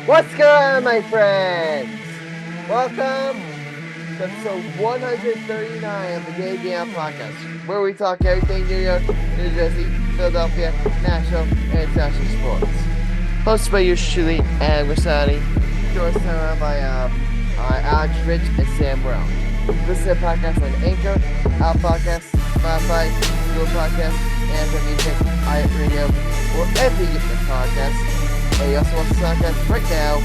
What's going on, my friends? Welcome to episode 139 of the Day Game Podcast, where we talk everything New York, New Jersey, Philadelphia, national, and international sports. Hosted by yours truly, and Grassani. Joined around by Alex Rich and Sam Morell. Listen to the podcast on Anchor, Apple Podcasts, Spotify, Google Podcasts, Amazon Music, iHeartRadio, wherever you get your podcasts. And you also watch the podcast right now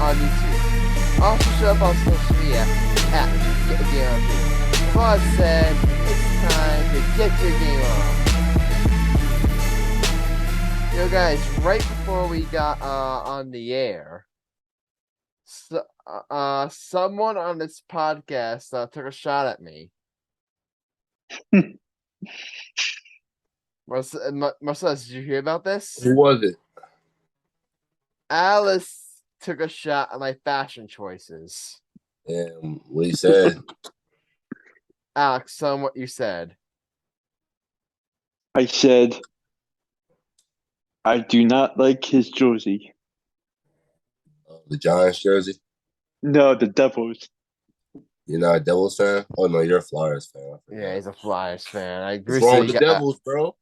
on YouTube. Also show up on social media at Get the Game On. With all that said, it's time to get your game on. Yo guys, right before we got on the air, someone on this podcast took a shot at me. Marcellus, did you hear about this? Who was it? Alice took a shot at my fashion choices. And what he said. Alex, tell him what you said. I said, I do not like his jersey. The Giants jersey? No, the Devils. You're not a Devils fan? Oh, no, you're a Flyers fan. Yeah, he's a Flyers fan. I agree. What's wrong with the Devils, bro?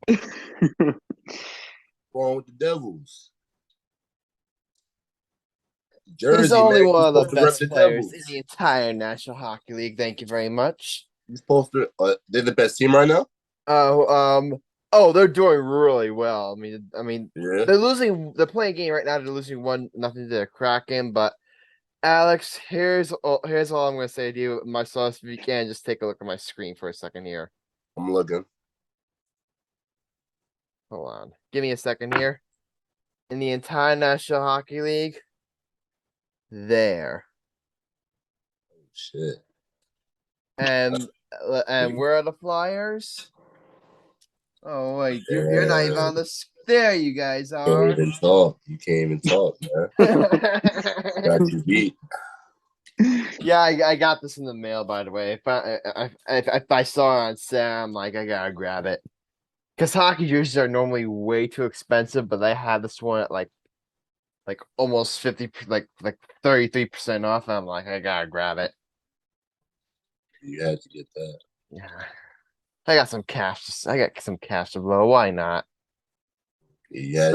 What's wrong with the Devils? Jersey, he's only man. one of the best players Devils in the entire National Hockey League. Thank you very much. You're supposed to. They're the best team right now? They're doing really well. I mean, Yeah. they're losing. They're playing a game right now. They're losing 1-0 to the Kraken. But Alex, here's all I'm going to say to you, Marcellus. If you can, just take a look at my screen for a second here. I'm looking. Hold on. Give me a second here. In the entire National Hockey League, there. Oh, shit. And where are the Flyers? Oh wait, you're not even on this. There you guys You are. can't even talk. You can't even talk, man. Got you beat. Yeah, I got this in the mail, by the way. If I saw it on Sam, like I gotta grab it. Because hockey jerseys are normally way too expensive, but they had this one at like almost 50, like 33% off. And I'm like, I gotta grab it. You had to get that. Yeah, I got some cash. I got some cash to blow. Why not? You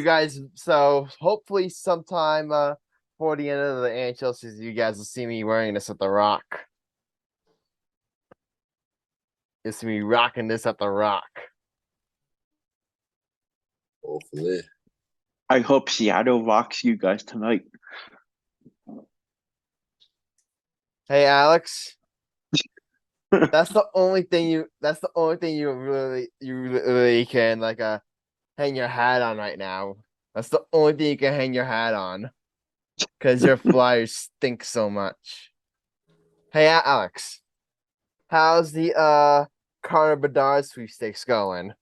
guys. So hopefully sometime before the end of the NHL season, you guys will see me wearing this at the Rock. You'll see me rocking this at the Rock. Hopefully. I hope Seattle rocks you guys tonight. Hey, Alex. That's the only thing you really can hang your hat on right now. That's the only thing you can hang your hat on. Because your Flyers stink so much. Hey, Alex. How's the Connor Bedard sweepstakes going?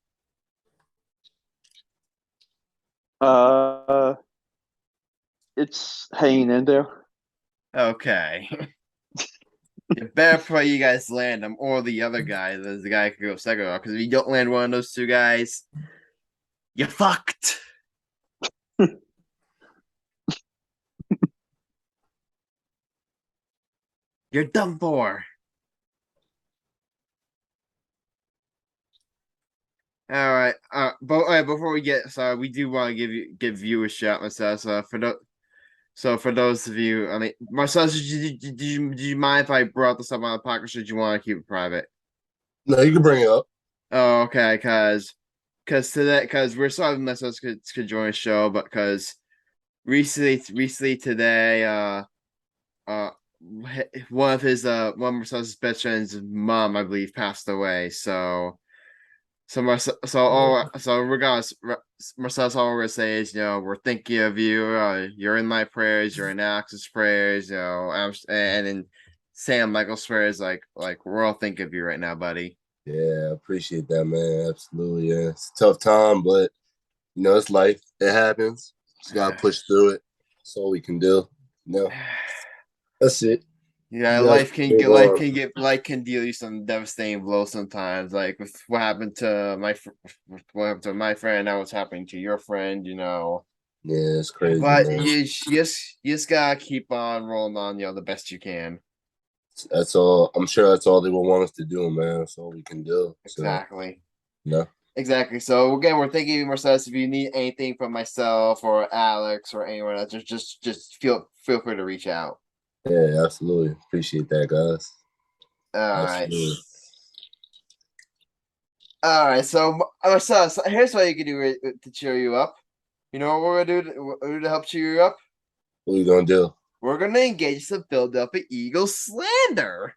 It's hanging in there. Okay. It better pray you guys land him or the other guy. There's the guy who could go second round. Because if you don't land one of those two guys, you're fucked. You're done for. All right. Before we get started, we do want to give you a shout, Marcellus. For those of you, I mean, Marcellus, did you mind if I brought this up on the podcast, or did you want to keep it private? No, you can bring it up. Oh, okay. Because we're sorry Marcellus could join the show, but because recently today, one of Marcellus's best friend's mom, I believe, passed away. Regardless, Marcellus, all we're gonna say is, we're thinking of you. You're in my prayers. You're in Alex's prayers. And in Sam Michael's prayers. Like we're all thinking of you right now, buddy. Yeah, I appreciate that, man. Absolutely. Yeah, it's a tough time, but it's life. It happens. Just gotta push through it. That's all we can do. That's it. Yeah, life can deal you some devastating blows sometimes. Like with what happened to my friend, now what's happening to your friend. Yeah, it's crazy, But man. you just gotta keep on rolling on, the best you can. That's all. I'm sure that's all they will want us to do, man. That's all we can do. So, Exactly. no. Exactly. So again, we're thinking of Marcellus. If you need anything from myself or Alex or anyone else, just feel free to reach out. Yeah, absolutely. Appreciate that, guys. All right. Absolutely. All right. So Marcellus, here's what you can do to cheer you up. You know what we're gonna do to help cheer you up? What you gonna do? We're gonna engage some Philadelphia Eagles slander.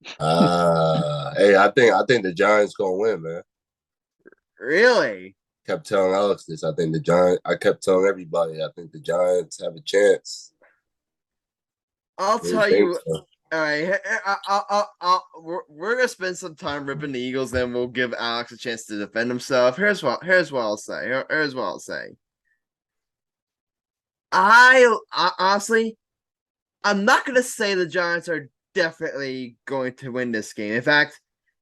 Hey, I think the Giants gonna win, man. Really? Kept telling Alex this. I think the Giants. I kept telling everybody. I think the Giants have a chance. I'll What do you tell think you. so? All right, we're gonna spend some time ripping the Eagles, then we'll give Alex a chance to defend himself. Here's what I'll say. Here's what I'll say. I honestly, I'm not gonna say the Giants are definitely going to win this game. In fact,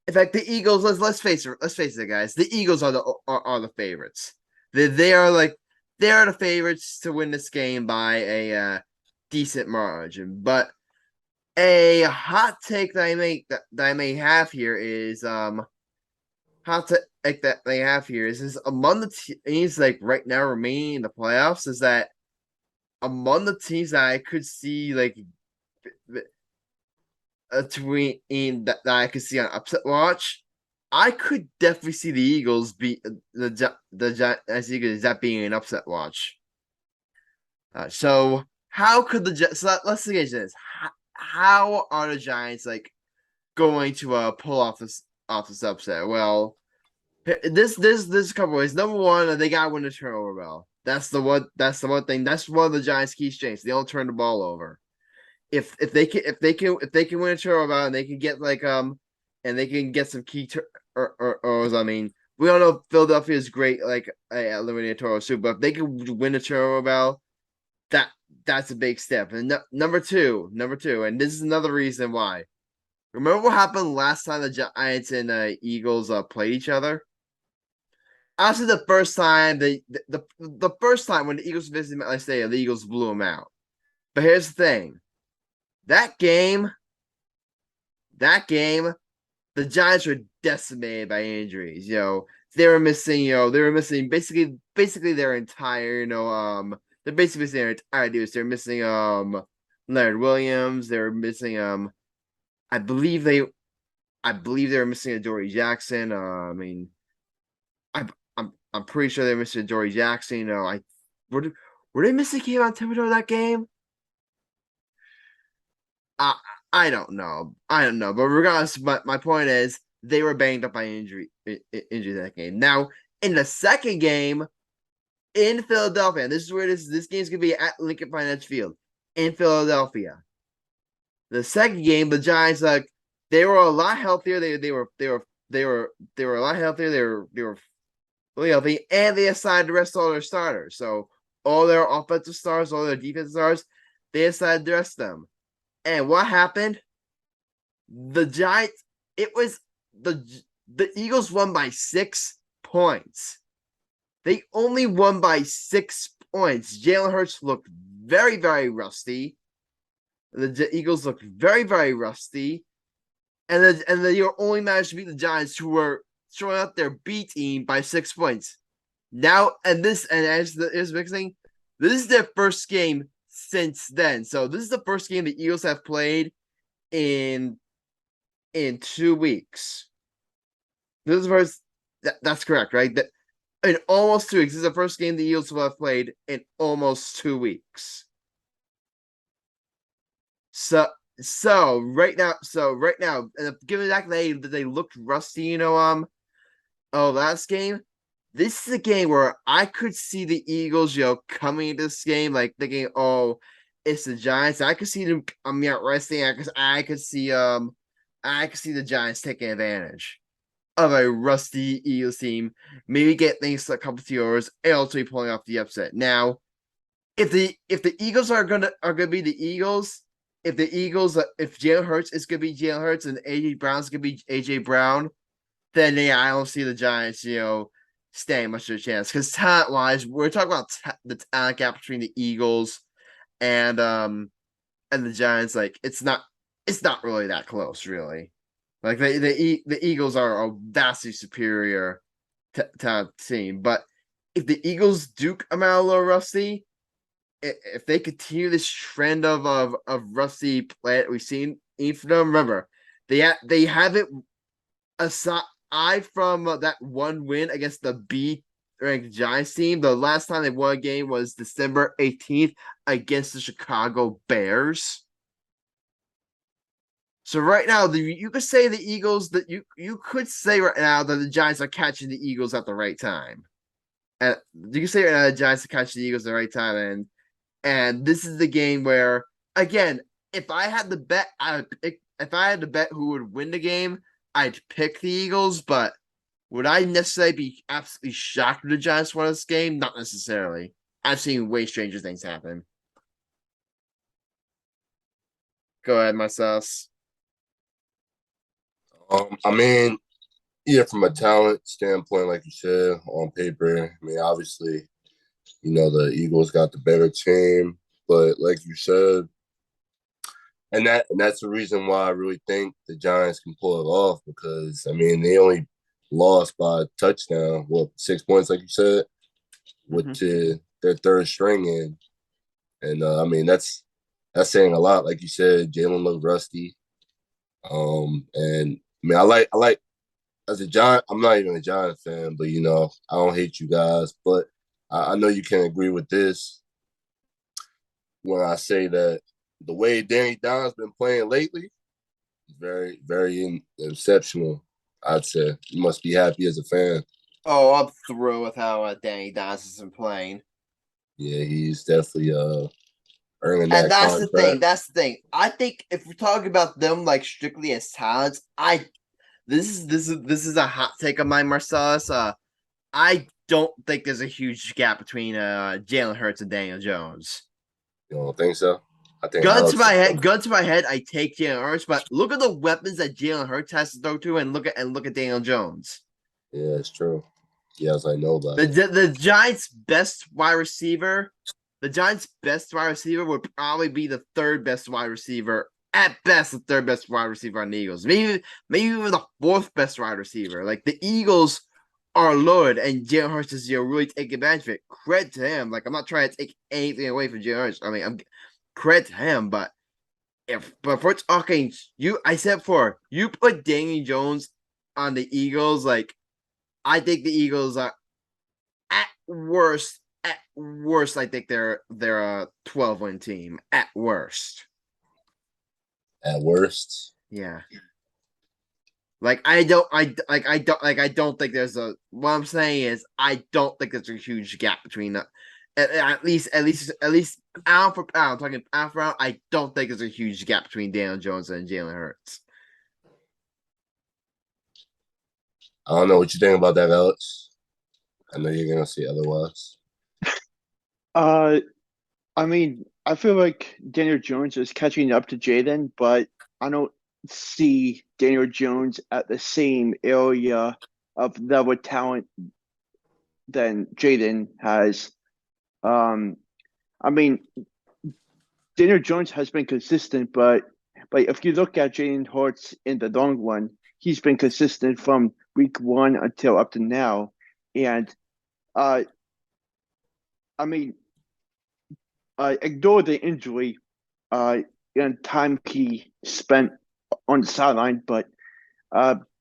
the Eagles. Let's face it, guys. The Eagles are the favorites. They are the favorites to win this game by a decent margin. But a hot take that I may have here is hot take that they have here is among the teams like right now remaining in the playoffs is that among the teams that I could see like that I could see on upset watch, I could definitely see the Eagles beat as Eagles that being an upset watch. So how could let's engage this. How are the Giants like going to pull off this upset? Well, there's a couple ways. Number one, they gotta win the turnover battle. That's the one thing. That's one of the Giants' key strengths. They don't turn the ball over. If they can win a turnover battle and they can get and they can get some key or I mean, we all know Philadelphia is great like eliminating turnovers too, but if they can win a turnover battle, that's a big step. And number two, and this is another reason why. Remember what happened last time the Giants and Eagles played each other? Actually, the first time when the Eagles visited MetLife Stadium, the Eagles blew them out. But here's the thing: that game, the Giants were decimated by injuries. They were missing. They were missing basically their entire. They're basically missing their entire dudes. They're missing Leonard Williams. They were missing I believe they were missing a Dory Jackson. I mean, I'm pretty sure they were missing a Dory Jackson. Were they missing Kevon Thibodeau that game? I don't know. But regardless, my point is they were banged up by injury that game. Now in the second game in Philadelphia, and this is where this game's gonna be at Lincoln Financial Field in Philadelphia. The second game, the Giants they were a lot healthier. They were a lot healthier. They were really healthy, and they assigned the rest of all their starters. So all their offensive stars, all their defensive stars, they decided to rest them. And what happened? The Giants. It was the Eagles won by 6 points. They only won by 6 points. Jalen Hurts looked very, very rusty. The Eagles looked very, very rusty, and they only managed to beat the Giants, who were showing up their B team by 6 points. Now, as the big thing, this is their first game since then. So this is the first game the Eagles have played in 2 weeks. This is the first. That's correct, right? In almost 2 weeks. This is the first game the Eagles will have played in almost 2 weeks. So right now, and given that they looked rusty, last game, this is a game where I could see the Eagles, coming into this game like thinking, oh, it's the Giants. I could see them out resting. I could see the Giants taking advantage of a rusty Eagles team, maybe get things a couple of yours, and ultimately pulling off the upset. Now, if the Eagles are gonna be the Eagles. If Jalen Hurts is going to be Jalen Hurts and AJ Brown's going to be AJ Brown, then I don't see the Giants, stand much of a chance because talent wise, we're talking about the talent gap between the Eagles and the Giants. Like it's not really that close, really. Like the Eagles are a vastly superior talent team, but if the Eagles duke them out a little rusty, if they continue this trend of rusty play that we've seen from them, remember they haven't aside from that one win against the B ranked Giants team. The last time they won a game was December 18th against the Chicago Bears. So right now, you could say the Eagles that you could say right now that the Giants are catching the Eagles at the right time. And you can say right now the Giants are catching the Eagles at the right time, and this is the game where again, if I had to bet, if I had to bet who would win the game, I'd pick the Eagles. But would I necessarily be absolutely shocked if the Giants won this game? Not necessarily. I've seen way stranger things happen. Go ahead, Marcellus. I mean, yeah, from a talent standpoint, like you said, on paper, I mean, obviously, the Eagles got the better team, but like you said, and that's the reason why I really think the Giants can pull it off because I mean they only lost by a touchdown, 6 points, like you said, with their third string in, and I mean that's saying a lot. Like you said, Jalen looked rusty, and I mean I like as a Giant. I'm not even a Giant fan, but I don't hate you guys, but I know you can agree with this when I say that the way Danny Don's been playing lately is very, very exceptional. I'd say you must be happy as a fan. Oh, I'm thrilled with how Danny Dimes has been playing. Yeah, he's definitely earning And that that's the contract. thing. That's the thing. I think if we're talking about them like strictly as talents, this is a hot take of mine, Marcellus. I don't think there's a huge gap between Jalen Hurts and Daniel Jones. You don't think so? I think Gun to my head, I take Jalen Hurts, but look at the weapons that Jalen Hurts has to throw to, and look at Daniel Jones. Yeah, it's true. Yes, I know about it. The Giants' best wide receiver, would probably be the third best wide receiver at best, the third best wide receiver on the Eagles. Maybe even the fourth best wide receiver. Like the Eagles are loaded, and Jalen Hurts is really taking advantage of it. Credit to him. Like I'm not trying to take anything away from Jalen Hurts. I mean, I'm credit to him, but if we're talking, I said before, you put Daniel Jones on the Eagles, like I think the Eagles are at worst, I think they're a 12-win team at worst. At worst, yeah. Like I don't think there's a. What I'm saying is I don't think there's a huge gap between the. At least pound for pound, talking pound for pound, I don't think there's a huge gap between Daniel Jones and Jalen Hurts. I don't know what you think about that, Alex. I know you're gonna say otherwise. I mean, I feel like Daniel Jones is catching up to Jaden, but I don't see Daniel Jones at the same area of level talent than Jaden has. I mean, Daniel Jones has been consistent, but if you look at Jaden Hurts in the long run, he's been consistent from week one until up to now, and I mean, ignore the injury and time he spent on the sideline, but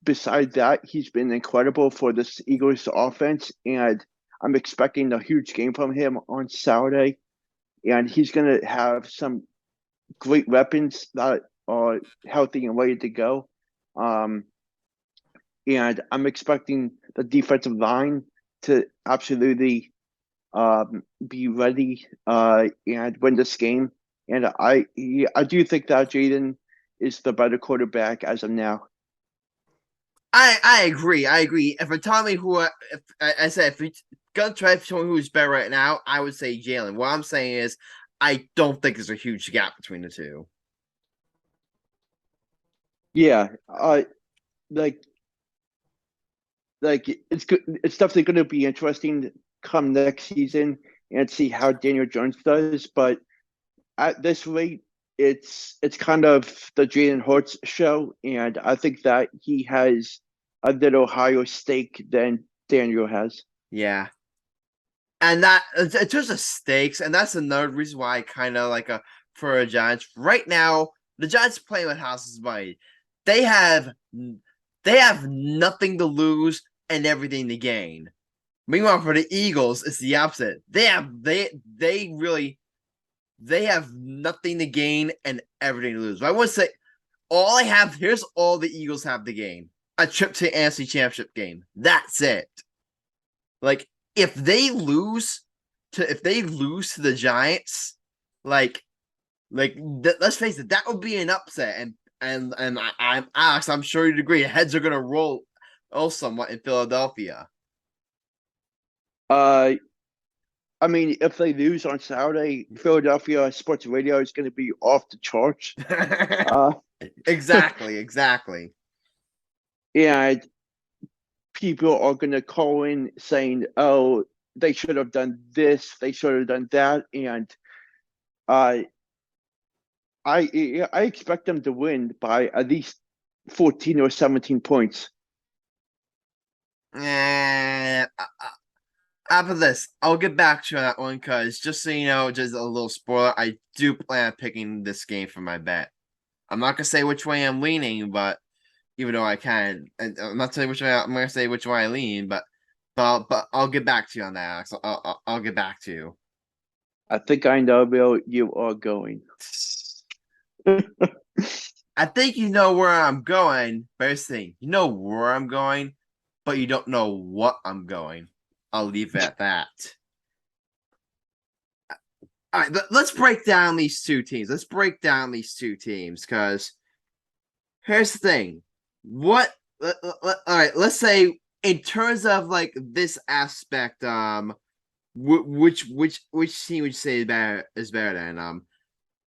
besides that, he's been incredible for this Eagles offense, and I'm expecting a huge game from him on Saturday. And he's going to have some great weapons that are healthy and ready to go. And I'm expecting the defensive line to absolutely be ready and win this game. And I do think that Jaden is the better quarterback as of now. I agree. If you're telling me if you're gonna try to tell me who's better right now, I would say Jalen. What I'm saying is, I don't think there's a huge gap between the two. Yeah, like like it's good. It's definitely going to be interesting come next season and see how Daniel Jones does. But at this rate, it's kind of the Jalen Hurts show, and I think that he has a little higher stake than Daniel has. Yeah. And that in terms of stakes, and that's another reason why I kind of like for the Giants right now. The Giants playing with house's money. They have nothing to lose and everything to gain. Meanwhile, for the Eagles, it's the opposite. They have nothing to gain and everything to lose. But I would say here's all the Eagles have to gain: a trip to the NFC Championship game. That's it. Like if they lose to the Giants, let's face it, that would be an upset, and I'm Alex, I'm sure you'd agree. Heads are gonna roll somewhat in Philadelphia. I mean, if they lose on Saturday, Philadelphia sports radio is going to be off the charts. Exactly. And people are going to call in saying, "Oh, they should have done this, they should have done that," and I expect them to win by at least 14 or 17 points. After this, I'll get back to you on that one because just so you know, just a little spoiler, I do plan on picking this game for my bet. I'm not gonna say which way I'm leaning, but even though I can, and I'm not saying which way I'm gonna say which way I lean, but I'll get back to you on that, Alex. I'll get back to you. I think I know where you are going. I think you know where I'm going. But here's the thing, you know where I'm going, but you don't know what I'm going. I'll leave it at that. All right, let's break down these two teams. Because here's the thing. All right, let's say in terms of like this aspect, which team would you say is better than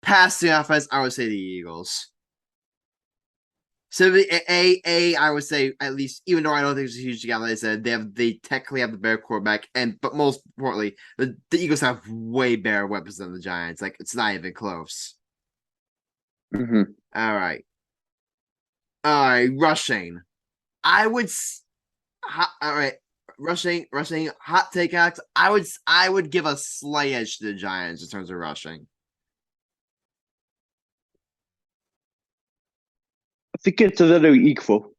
passing offense? I would say the Eagles. So I would say at least, even though I don't think it's a huge gap, like I said, they technically have the better quarterback, but most importantly, the Eagles have way better weapons than the Giants. Like it's not even close. Mm-hmm. All right, rushing. I would. All right, rushing. Hot take, Alex. I would give a slight edge to the Giants in terms of rushing. I think it's a little equal.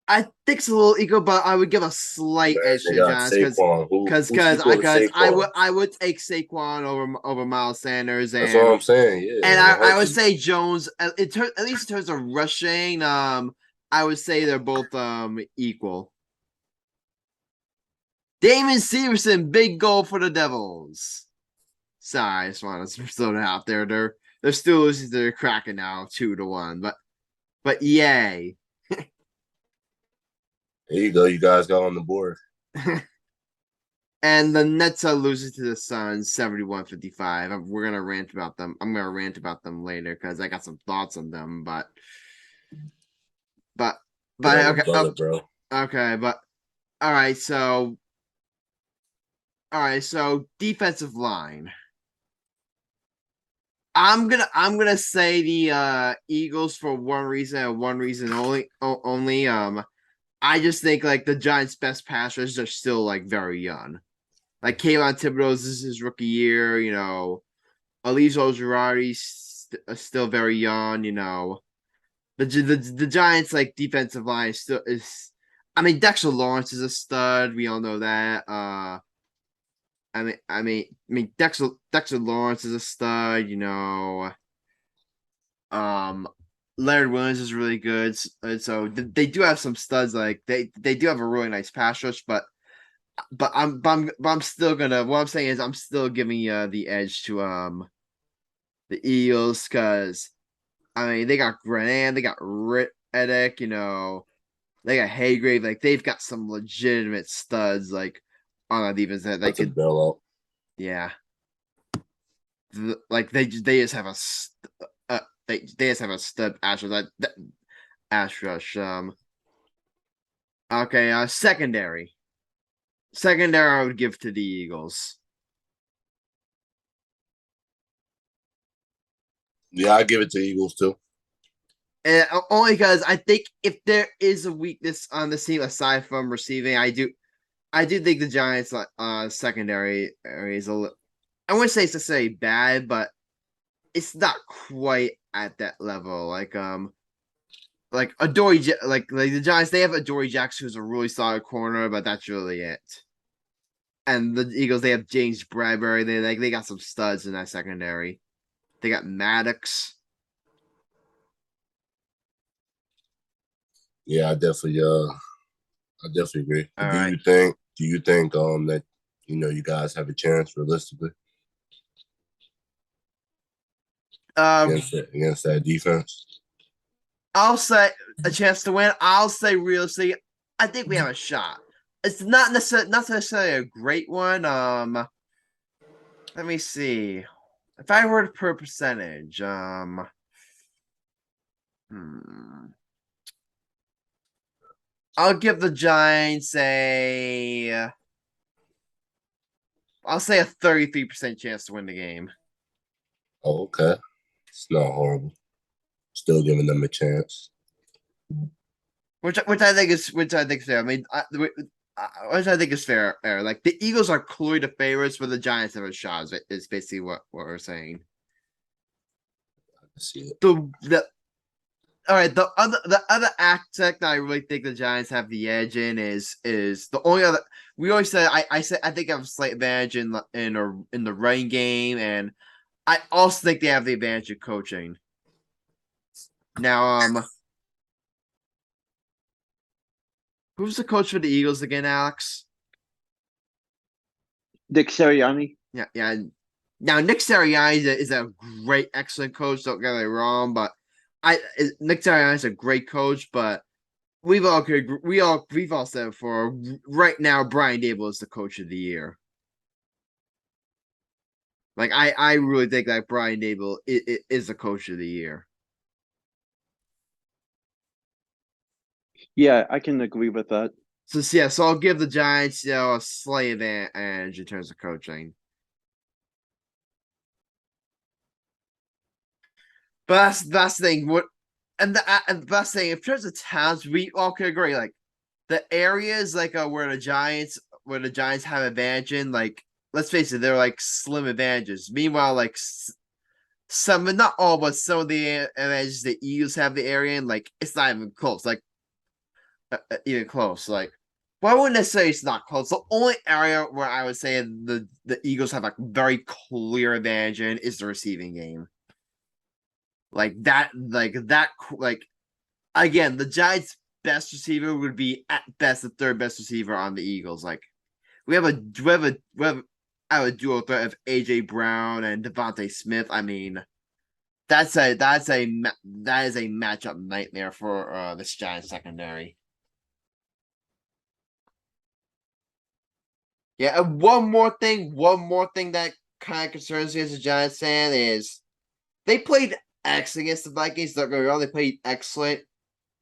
I think it's a little equal, but I would give a slight edge to the Giants because I would take Saquon over Miles Sanders, and that's what I'm saying. Yeah, and I would say Jones. At least in terms of rushing, I would say they're both equal. Damon Severson, big goal for the Devils. Sorry, I just want to throw that out there. They're still losing to the Kraken now, 2-1, but yay. There you go. You guys got on the board. And the Nets are losing to the Suns 71-55. We're gonna rant about them. I'm gonna rant about them later because I got some thoughts on them. But okay, brother, bro. Okay, but all right. So defensive line. I'm gonna say the Eagles for one reason and one reason only. I just think like the Giants' best passers are still like very young. Like Kayvon Thibodeau, this is his rookie year. You know, Aliso Girardi's still very young. You know, the Giants' like defensive line is. I mean, Dexter Lawrence is a stud. We all know that. I mean, Dexter Lawrence is a stud. You know, Leonard Williams is really good, so they do have some studs. Like they do have a really nice pass rush, but I'm still gonna. What I'm saying is, I'm still giving the edge to the Eagles because I mean they got Grassani, they got Reich, you know, they got Haygrave. Like they've got some legitimate studs like on that defense that they could bail out. Yeah, like they just have a. They just have a stud Ash rush. Okay, secondary. Secondary, I would give to the Eagles. Yeah, I give it to Eagles too. And only because I think if there is a weakness on the team aside from receiving, I do think the Giants secondary is a little. I wouldn't say it's necessarily bad, but it's not quite at that level. Like Adoree, like the Giants, they have Adoree Jackson, who's a really solid corner, but that's really it. And the Eagles, they have James Bradbury. They got some studs in that secondary. They got Maddox. Yeah, I definitely agree. All Do right. you think that you guys have a chance realistically Um, against that defense? I'll say a chance to win. I'll say realistically, I think we have a shot. It's not necessarily a great one. Let me see. If I were to per percentage, hmm, I'll give the Giants I'll say a 33% chance to win the game. Oh, okay. It's not horrible. Still giving them a chance. Which I think is fair. I mean, which I think is fair. Like the Eagles are clearly the favorites, but the Giants have a shot. Is basically what we're saying. I see it. The all right. The other aspect that I really think the Giants have the edge in is the only other. We always say I said I think I have a slight advantage in the running game, and I also think they have the advantage of coaching. Now, who's the coach for the Eagles again, Alex? Dick Sirianni. Yeah, yeah. Now Nick Sirianni is a great, excellent coach. Don't get me wrong, but Nick Sirianni is a great coach. But we've all said before. Right now, Brian Dable is the coach of the year. Like I really think that Brian Dable is the coach of the year. Yeah, I can agree with that. So yeah, so I'll give the Giants a slight advantage in terms of coaching. But that's the thing. And the best thing in terms of towns, we all could agree. Like the areas where the Giants have advantage in, like let's face it, they're like slim advantages. Meanwhile, like some, not all, but some of the advantages the Eagles have the area in, like it's not even close. Like even close. Like well, I wouldn't necessarily it's not close. The only area where I would say the Eagles have a very clear advantage in is the receiving game. Like again, the Giants' best receiver would be at best the third best receiver on the Eagles. Like we have a dual threat of AJ Brown and Devontae Smith. I mean, that is a matchup nightmare for this Giants secondary. Yeah, and one more thing that kind of concerns me as a Giants fan is they played excellent against the Vikings. Don't get me wrong, they played excellent.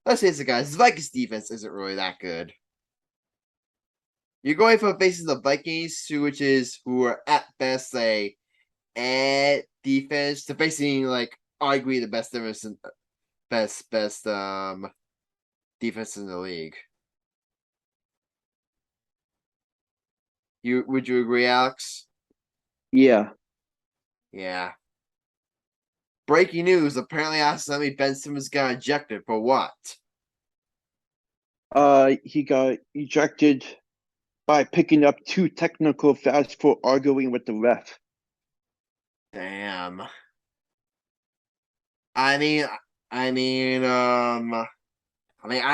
Let's face it, guys. The Vikings defense isn't really that good. You're going from facing the Vikings, who are at best a defense, to facing like arguably the best defense in the league. Would you agree, Alex? Yeah. Yeah. Breaking news: apparently, accidentally Ben Simmons got ejected for what? He got ejected by picking up two technical fouls for arguing with the ref. Damn. I mean, I mean, I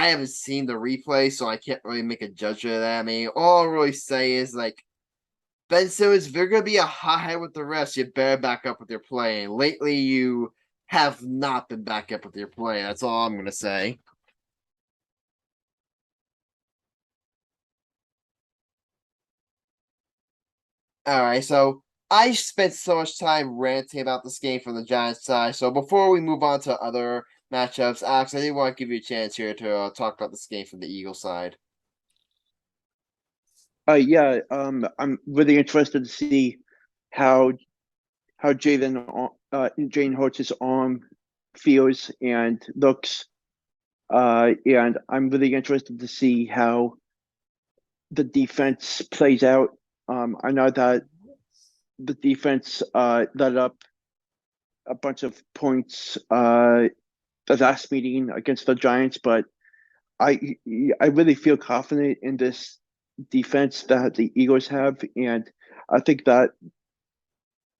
haven't seen the replay, so I can't really make a judgment of that. I mean, all I'll really say is like Ben Simmons, if you're gonna be a hothead with the rest, you better back up with your play. And lately, you have not been back up with your play. That's all I'm gonna say. All right, so I spent so much time ranting about this game from the Giants side. So before we move on to other matchups, Alex, I did want to give you a chance here to talk about this game from the Eagle side. Yeah. I'm really interested to see how Jalen Hurts' arm feels and looks. And I'm really interested to see how the defense plays out. I know that the defense let up a bunch of points the last meeting against the Giants, but I I really feel confident in this defense that the Eagles have, and I think that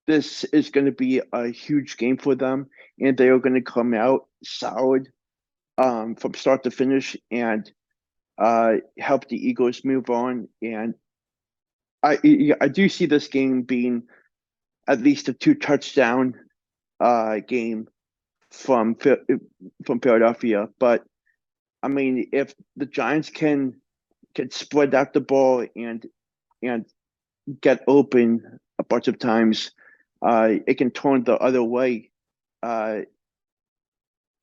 this is going to be a huge game for them, and they are going to come out solid from start to finish and help the Eagles move on. And I do see this game being at least a two touchdown game from Philadelphia. But I mean, if the Giants can spread out the ball and get open a bunch of times, it can turn the other way. Uh,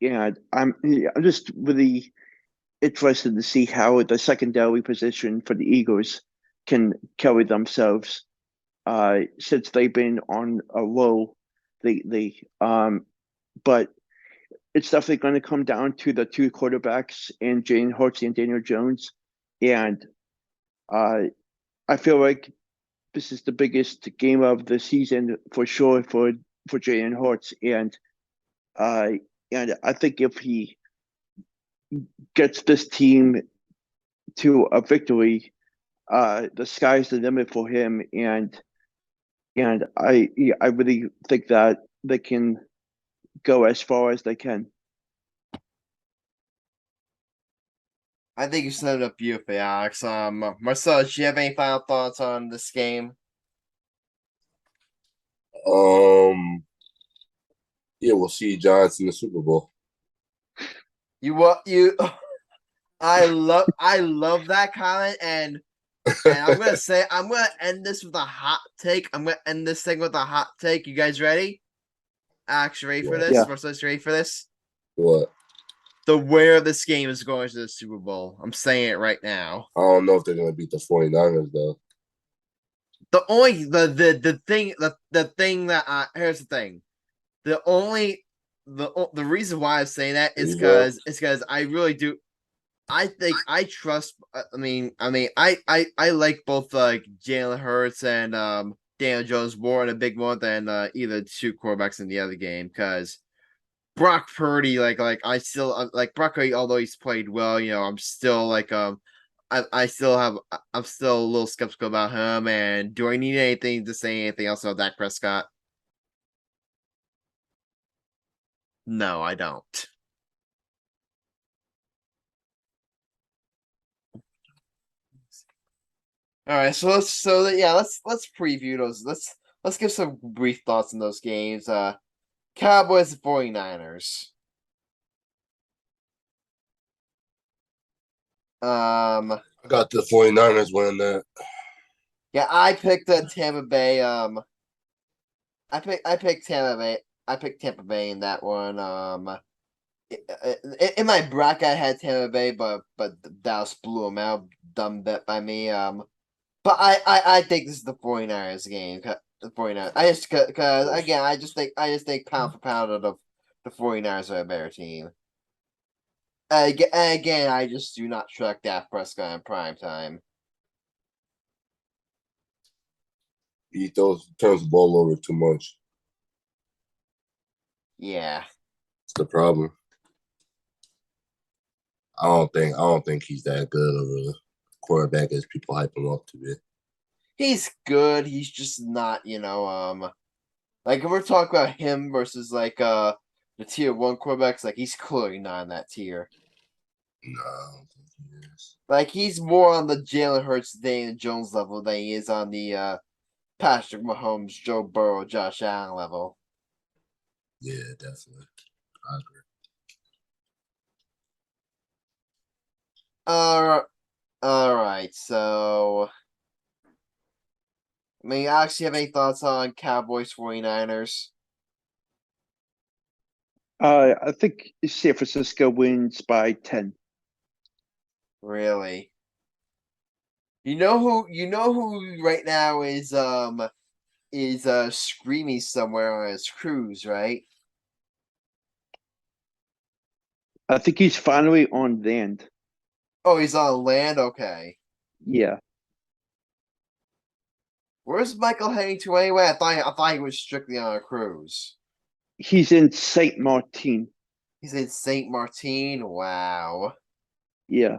and I'm just really interested to see how the secondary position for the Eagles can carry themselves since they've been on a roll lately. But it's definitely going to come down to the two quarterbacks in Jalen Hurts and Daniel Jones. And uh, I feel like this is the biggest game of the season for sure for Jalen Hurts. Uh, and I think if he gets this team to a victory, the sky's the limit for him. And I really think that they can go as far as they can. I think you set it up beautifully, Alex. Marcellus, do you have any final thoughts on this game? Um, yeah, we'll see Giants in the Super Bowl. You what you? I love that comment, and I'm gonna end this with a hot take. I'm gonna end this thing with a hot take. You guys ready? Alex, you ready for What? this? Yeah. Marcellus, you ready for this? What? The winner of this game is going to the Super Bowl. I'm saying it right now. I don't know if they're gonna beat the 49ers though. The thing that here's the thing. The reason why I'm saying that is because I really do. I think I trust. I like both Jalen Hurts and Daniel Jones more in a big one than either two quarterbacks in the other game because Brock Purdy I still like Brock Purdy, although he's played well. I'm still I'm still a little skeptical about him. And do I need anything to say anything else about Dak Prescott? No, I don't. All right, let's preview those. Let's give some brief thoughts on those games. Cowboys and 49ers. I got the 49ers winning that. Yeah, I picked Tampa Bay. I picked Tampa Bay. I picked Tampa Bay in that one. In my bracket, I had Tampa Bay, but Dallas blew them out. Dumb bet by me. But I think this is the 49ers game. The 49ers. Because again, I just think pound for pound of the 49ers are a better team. Again, I just do not track Dak Prescott in prime time. He turns the ball over too much. Yeah. It's the problem. I don't think he's that good of a quarterback as people hype him up to be. He's good. He's just not, like if we're talking about him versus the tier one quarterbacks, like he's clearly not in that tier. No, I don't think he is. Like he's more on the Jalen Hurts, Daniel Jones level than he is on the Patrick Mahomes, Joe Burrow, Josh Allen level. Yeah, definitely. I agree. All right. So, Alex, you have any thoughts on Cowboys 49ers? I think San Francisco wins by 10. Really? You know who right now is screaming somewhere on his cruise, right? I think he's finally on land. Oh, he's on land. Okay. Yeah, Where's Michael heading to anyway? I thought he was strictly on a cruise. he's in Saint Martin. He's in Saint Martin. Wow. Yeah,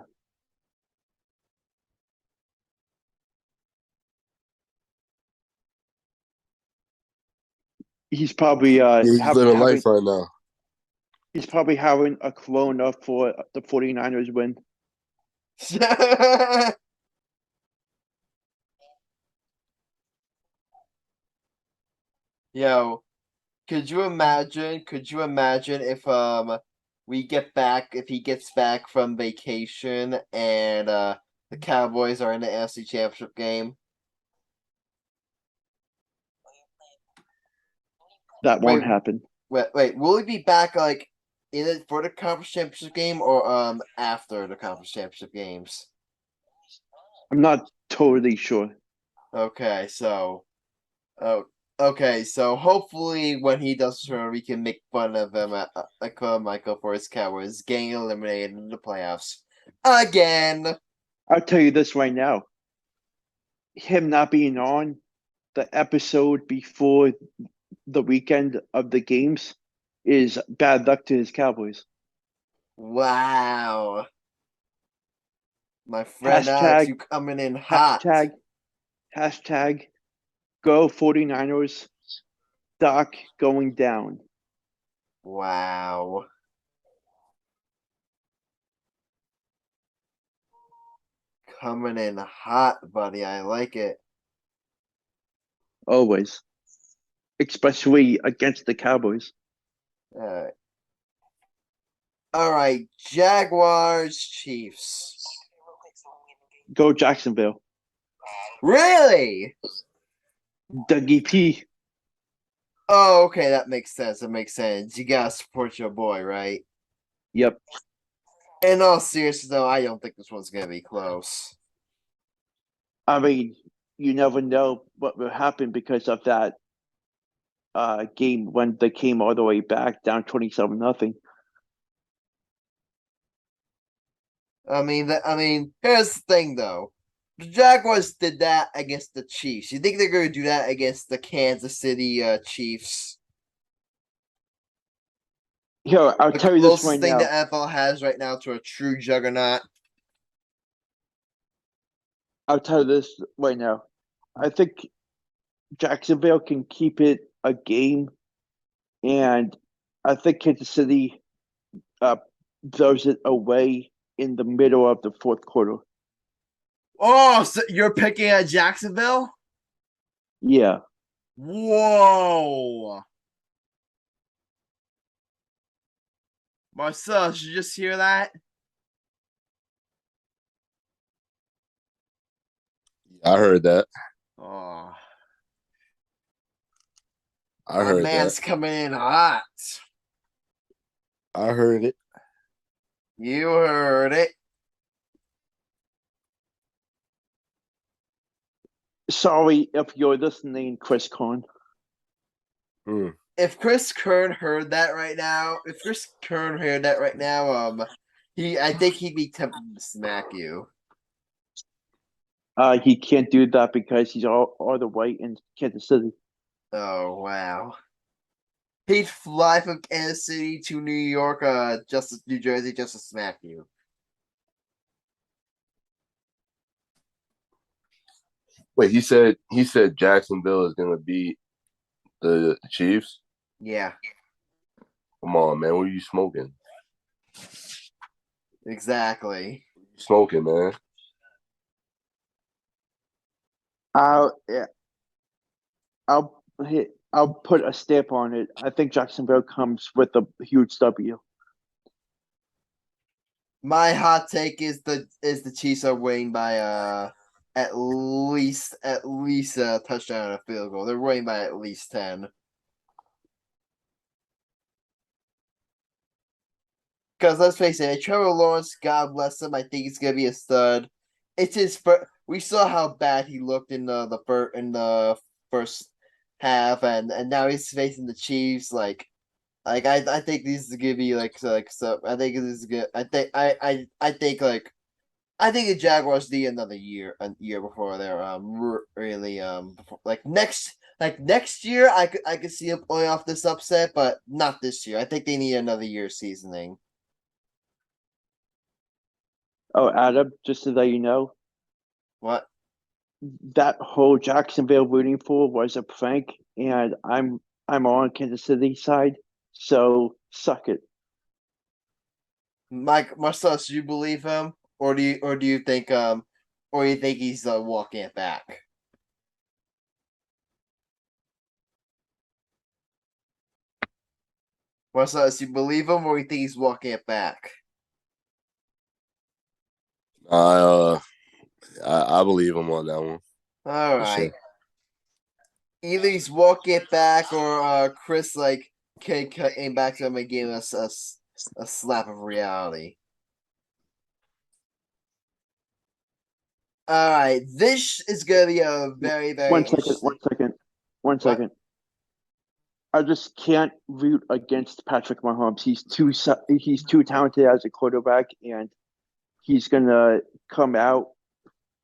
he's probably He's living life right now. he's probably having a clone up for the 49ers win. Yo, Could you imagine if if he gets back from vacation and the Cowboys are in the NFC Championship game? That Wait, won't happen. wait, will he be back like in it for the conference championship game or after the conference championship games? I'm not totally sure. Okay, so oh okay, so hopefully when he does return, we can make fun of him like Michael for his Cowboys getting eliminated in the playoffs again. I'll tell you this right now. Him not being on the episode before the weekend of the games is bad luck to his Cowboys. Wow. My friend Alex, Hashtag, you coming in hot. hashtag, go 49ers, Doc going down. Wow. Coming in hot, buddy. I like it. Always. Especially against the Cowboys. Alright. Alright, Jaguars, Chiefs. Go Jacksonville. Really? Dougie P. Oh, okay, that makes sense. That makes sense. You gotta support your boy, right? Yep. In all seriousness, though, I don't think this one's gonna be close. I mean, you never know what will happen because of that game when they came all the way back down 27-0. Here's the thing though. The Jaguars did that against the Chiefs. You think they're gonna do that against the Kansas City Chiefs? Here, I'll The tell you this closest right thing the now. NFL has right now to a true juggernaut. I'll tell you this right now. I think Jacksonville can keep it a game, and I think Kansas City uh, throws it away in the middle of the fourth quarter. Oh, so you're picking at Jacksonville? Yeah. Whoa. Marcellus, did you just hear that? I heard that. Oh, I my heard that. man's coming in hot. I heard it. You heard it. Sorry if you're listening, Chris Conn. If Chris Kern heard that right now, I think he'd be tempted to smack you. He can't do that because he's all the way in Kansas City. Oh wow. He'd fly from Kansas City to New York, New Jersey, just to smack you. Wait, he said Jacksonville is gonna beat the Chiefs. Yeah, Come on, man. What are you smoking? exactly. Smoking, man. Yeah, I'll put a stamp on it. I think Jacksonville comes with a huge W. My hot take is the Chiefs are winning by at least a touchdown and a field goal. They're winning by at least 10. Because let's face it, Trevor Lawrence, God bless him, I think he's gonna be a stud. it's his first. We saw how bad he looked in the first half, and now he's facing the Chiefs. I think this is gonna be so. I think this is good. I think the Jaguars need another a year before they're really before, next year. I could see them pulling off this upset, but not this year. I think they need another year seasoning. Oh, Adam, just to let you know, What? that whole Jacksonville rooting pool was a prank, and I'm on Kansas City side, so suck it. Marcellus, do you believe him, or do you think he's walking it back? Marcellus, you believe him, or you think he's walking it back? I I believe him on that one. All For right. sure. Either he's walking it back, or Chris came back to him and gave us a slap of reality. All right, this is gonna be a very very One second, interesting. one second. I just can't root against Patrick Mahomes. He's too talented as a quarterback, and he's gonna come out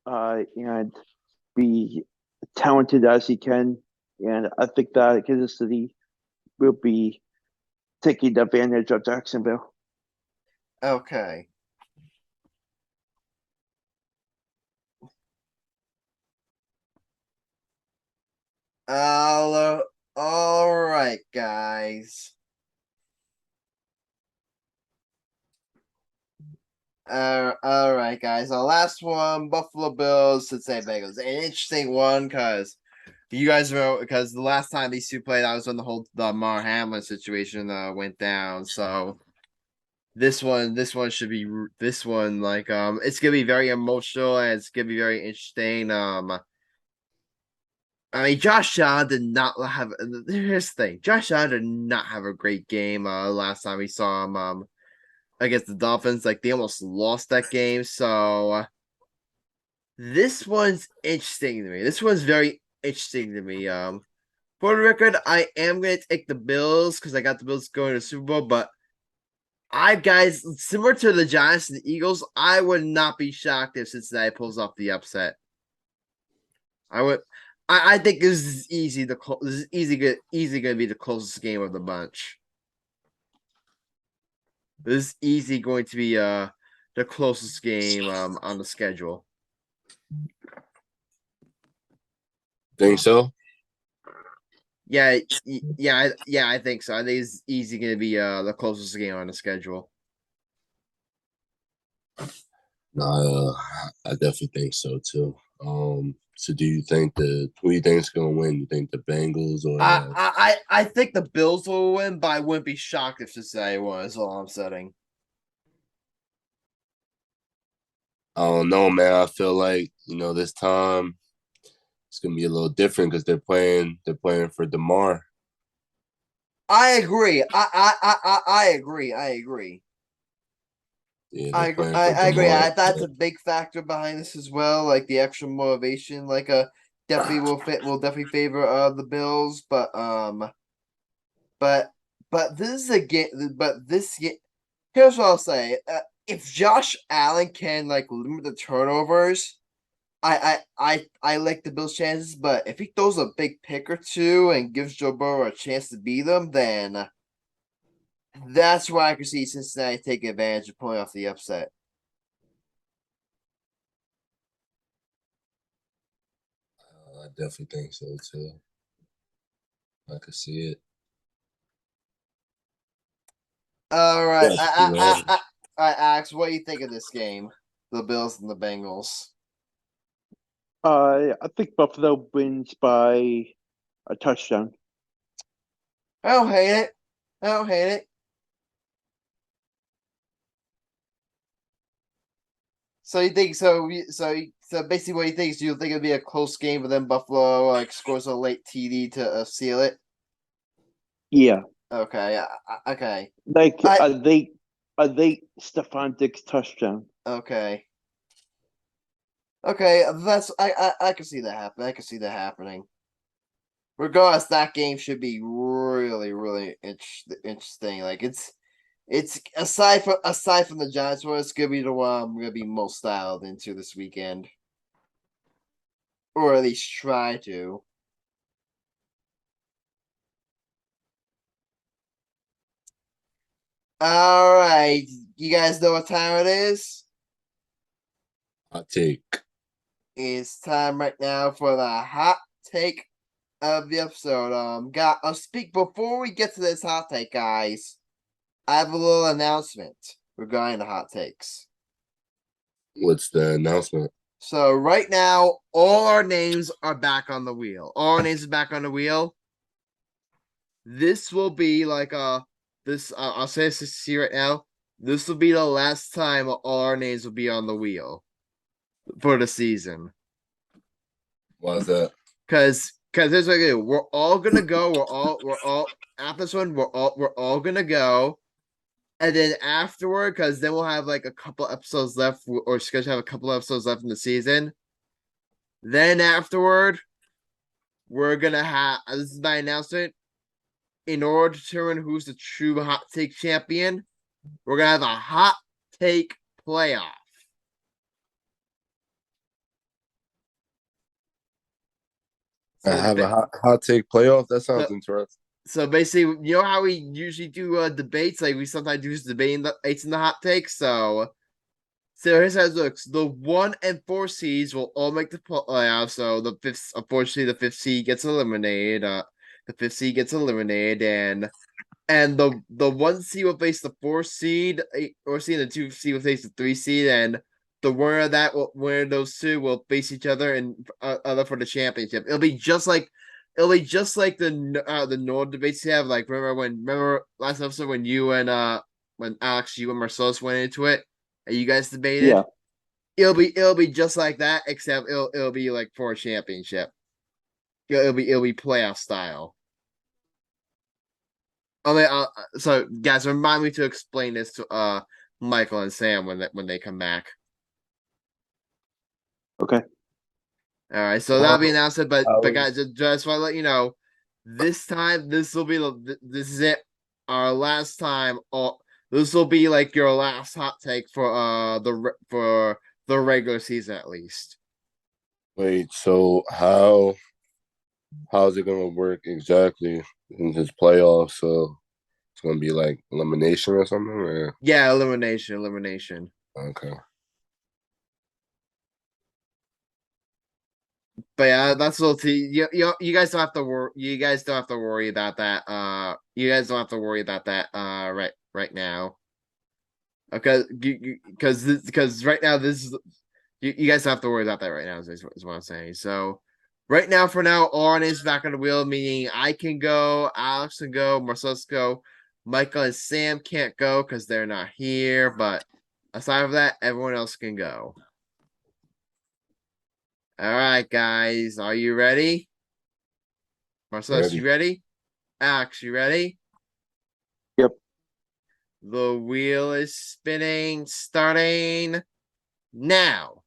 and be talented as he can. And I think that Kansas City will be taking advantage of Jacksonville. Okay. All right, guys. All right, guys. Our last one, Buffalo Bills, Cincinnati Bengals. An interesting one because you guys know because the last time these two played, that was when the Mar Hamlin situation went down. So this one should be it's gonna be very emotional and it's gonna be very interesting. I mean, Josh Allen did not have. Here's the thing: Josh Allen did not have a great game. Last time we saw him, against the Dolphins, they almost lost that game. So this one's interesting to me. This one's very interesting to me. For the record, I am going to take the Bills because I got the Bills going to the Super Bowl. But guys, similar to the Giants and the Eagles, I would not be shocked if Cincinnati pulls off the upset. I would. I think this is easy. This is easy going to be the closest game of the bunch. This is easy going to be the closest game on the schedule. Think so? Yeah, I think so. I think it's easy going to be the closest game on the schedule. No, I definitely think so too. So do you think who do you think is gonna win? You think the Bengals or I think the Bills will win, but I wouldn't be shocked if Cincinnati won. That's all I'm saying. I don't know, man. I feel like, this time it's gonna be a little different because they're playing for DeMar. I agree. I agree. Yeah, I they're agree. playing for I agree. DeMar. That's a big factor behind this as well. Like the extra motivation, definitely will definitely favor the Bills. But this is a game. But this here's what I'll say. If Josh Allen can limit the turnovers, I like the Bills' chances. But if he throws a big pick or two and gives Joe Burrow a chance to beat them, then that's where I can see Cincinnati taking advantage of pulling off the upset. I definitely think so too. I could see it. All right, Yeah, Alex, what do you think of this game? The Bills and the Bengals. I think Buffalo wins by a touchdown. I don't hate it. I don't hate it. So you think so? So basically, what you think is you think it'll be a close game, but then Buffalo scores a late TD to seal it. Yeah. Okay. Okay. Like a late Stephon Diggs touchdown. Okay. Okay, I can see that happen. I can see that happening. Regardless, that game should be really, really interesting. Like it's aside from the Giants one, it's gonna be the one I'm gonna be most dialed into this weekend, or at least try to. All right, you guys know what time it is? Hot take. It's time right now for the hot take of the episode. Speak before we get to this hot take, guys. I have a little announcement regarding the hot takes. What's the announcement? So right now, all our names are back on the wheel. All our names are back on the wheel. This will be like this. I'll say this here right now. This will be the last time all our names will be on the wheel for the season. Why is that? Because here's what I do. We're all gonna go. We're all after this one. We're all gonna go. And then afterward, because then we'll have like a couple episodes left, or schedule have a couple episodes left in the season. Then afterward, we're gonna have this is my announcement. In order to determine who's the true hot take champion, we're gonna have a hot take playoff. I have a hot take playoff. That sounds interesting. So basically, you know how we usually do debates? Like we sometimes do debating the eights and the hot takes. So here's how it looks: the 1 and 4 seeds will all make the playoffs. So the fifth, unfortunately, the fifth seed gets eliminated. The fifth seed gets eliminated, and the 1 seed will face the 4 seed, or seed, and the 2 seed will face the 3 seed, and the winner of that will winner of those two will face each other and other for the championship. It'll be just like the Nord debates you have. Like remember last episode when you and when Alex, you and Marcellus went into it and you guys debated? Yeah. It'll be just like that, except it'll be like for a championship. It'll be playoff style. So guys, remind me to explain this to Michael and Sam when they come back. Okay. All right, so that'll be announced. But was- guys, just want to let you know, this time this will be this is it, our last time. This will be like your last hot take for the regular season at least. Wait, so how's it gonna work exactly in his playoffs? So it's gonna be like elimination or something? Or? Yeah, elimination. Okay. But yeah, that's a little you guys don't have to worry. You guys don't have to worry about that. You guys don't have to worry about that. Right now. Okay, because right now this is you guys don't have to worry about that right now. Is what I'm saying. So right now, for now, Oren is back on the wheel, meaning I can go, Alex can go, Marcellus go, Michael and Sam can't go because they're not here. But aside from that, everyone else can go. All right, guys, are you ready? Marcellus, you ready? Alex, you ready? Yep. The wheel is spinning, starting now.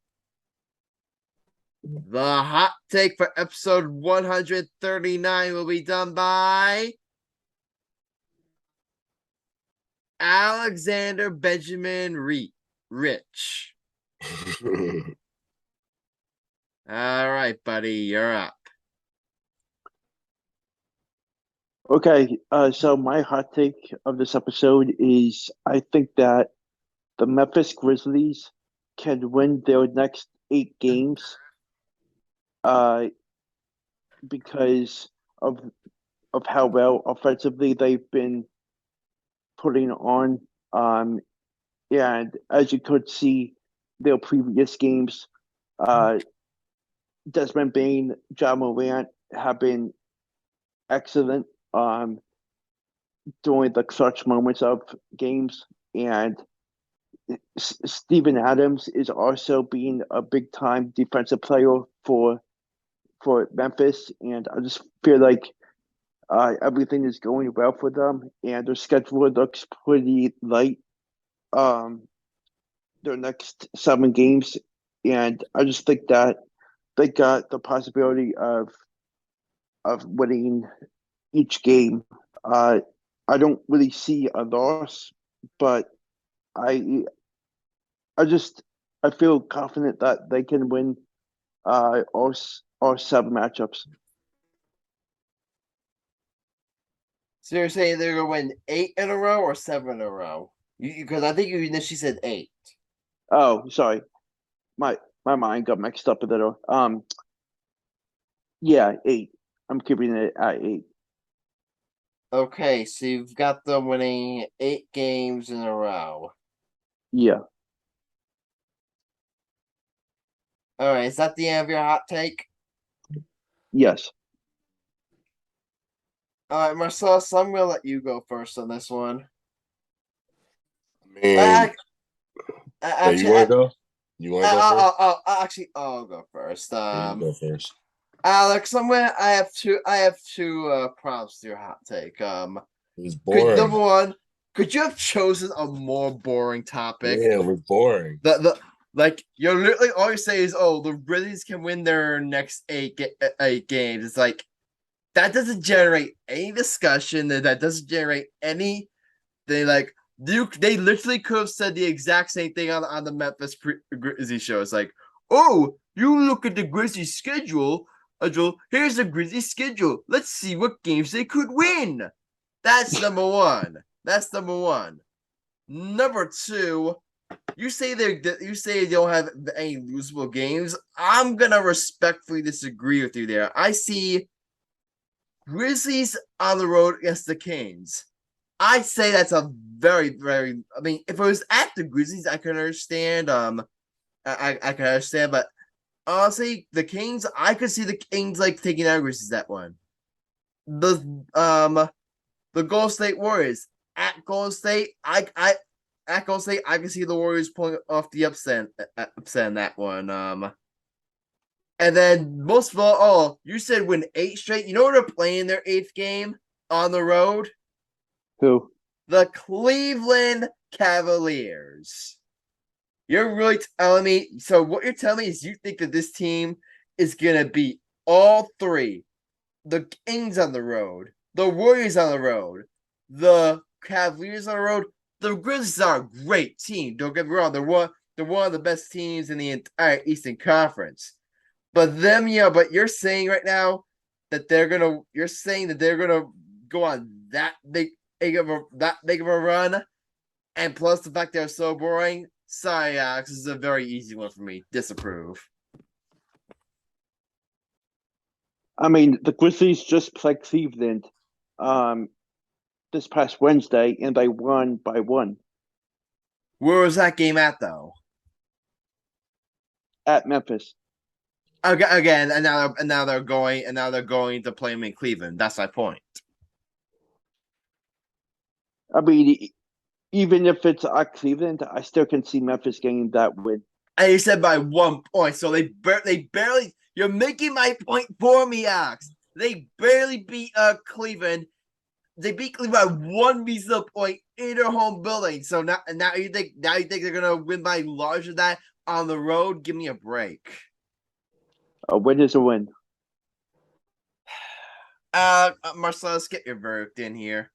The hot take for episode 139 will be done by Alexander Benjamin Rich. All right, buddy, you're up. Okay, so my hot take of this episode is I think that the Memphis Grizzlies can win their next 8 games because of how well offensively they've been putting on. And as you could see, their previous games, Desmond Bain, John Morant have been excellent during the clutch moments of games, and Steven Adams is also being a big time defensive player for Memphis, and I just feel like everything is going well for them, and their schedule looks pretty light. Their next 7 games and I just think that they got the possibility of winning each game. I don't really see a loss, but I I just I feel confident that they can win all seven matchups. So you're saying they're gonna win 8 in a row or 7 in a row? Because I think you initially said 8. Oh, sorry, my mind got mixed up a little. Yeah, eight. I'm keeping it at eight. Okay, so you've got them winning 8 games in a row. Yeah, All right, is that the end of your hot take? yes. All right, Marcellus, I'm gonna let you go first on this one. I mean, I, yeah, you want to go? You want to go first? actually, I'll go first. Yeah, you go first. Alex, I have two prompts to your hot take. It was boring. Number one, could you have chosen a more boring topic? Yeah, it was boring. The like you're literally all you say is, oh, the Grizzlies can win their next eight games. It's like that doesn't generate any discussion. That doesn't generate any. They like they literally could have said the exact same thing on the Memphis Grizzlies show. It's like, oh, you look at the Grizzlies schedule. Here's the Grizzlies schedule. Let's see what games they could win. That's number one. That's number one. Number two, you say they don't have any losable games. I'm gonna respectfully disagree with you there. I see Grizzlies on the road against the Kings. I'd say that's a very, very. I mean, if it was at the Grizzlies, I can understand. I can understand, but honestly, the Kings, I could see the Kings like taking out Grizzlies that one. The Golden State Warriors at Golden State, at Golden State, I can see the Warriors pulling off the upset in that one. And then most of all, you said win 8 straight. You know what they're playing their 8th game on the road? Who? The Cleveland Cavaliers. You're really telling me. So what you're telling me is you think that this team is gonna beat all 3: the Kings on the road, the Warriors on the road, the Cavaliers on the road. The Grizzlies are a great team. Don't get me wrong. They're one of the best teams in the entire Eastern Conference. But but you're saying right now that you're saying that they're gonna go on that big of a run, and plus the fact they're so boring. Sorry, Alex, this is a very easy one for me. Disapprove. I mean, the Grizzlies just played Cleveland this past Wednesday, and they won by 1 Where was that game at, though? at Memphis. Again, and now they're going to play them in Cleveland. That's my point. I mean, even if it's at Cleveland, I still can see Memphis getting that win. And you said by 1 point, so they barely. You're making my point for me, Alex. They barely beat Cleveland. They beat Cleveland by 1 reasonable point in their home building. So now you think they're gonna win by larger than that on the road? Give me a break. A win is a win. Marcellus, get your verdict in here.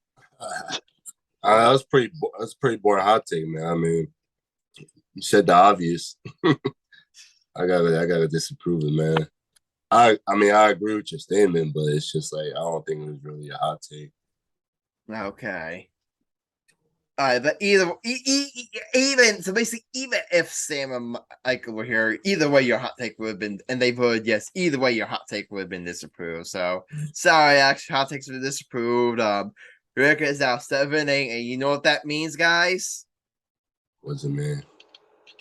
That's pretty boring hot take, man. I mean, you said the obvious. I gotta disapprove it, man. I mean, I agree with your statement, but it's just like I don't think it was really a hot take. Okay. All right, but even if Sam and Michael were here, either way your hot take would have been, and they voted yes. Either way, your hot take would have been disapproved. So sorry, actually, hot takes were disapproved. Rick is now 7-8, and you know what that means, guys? What's it, man?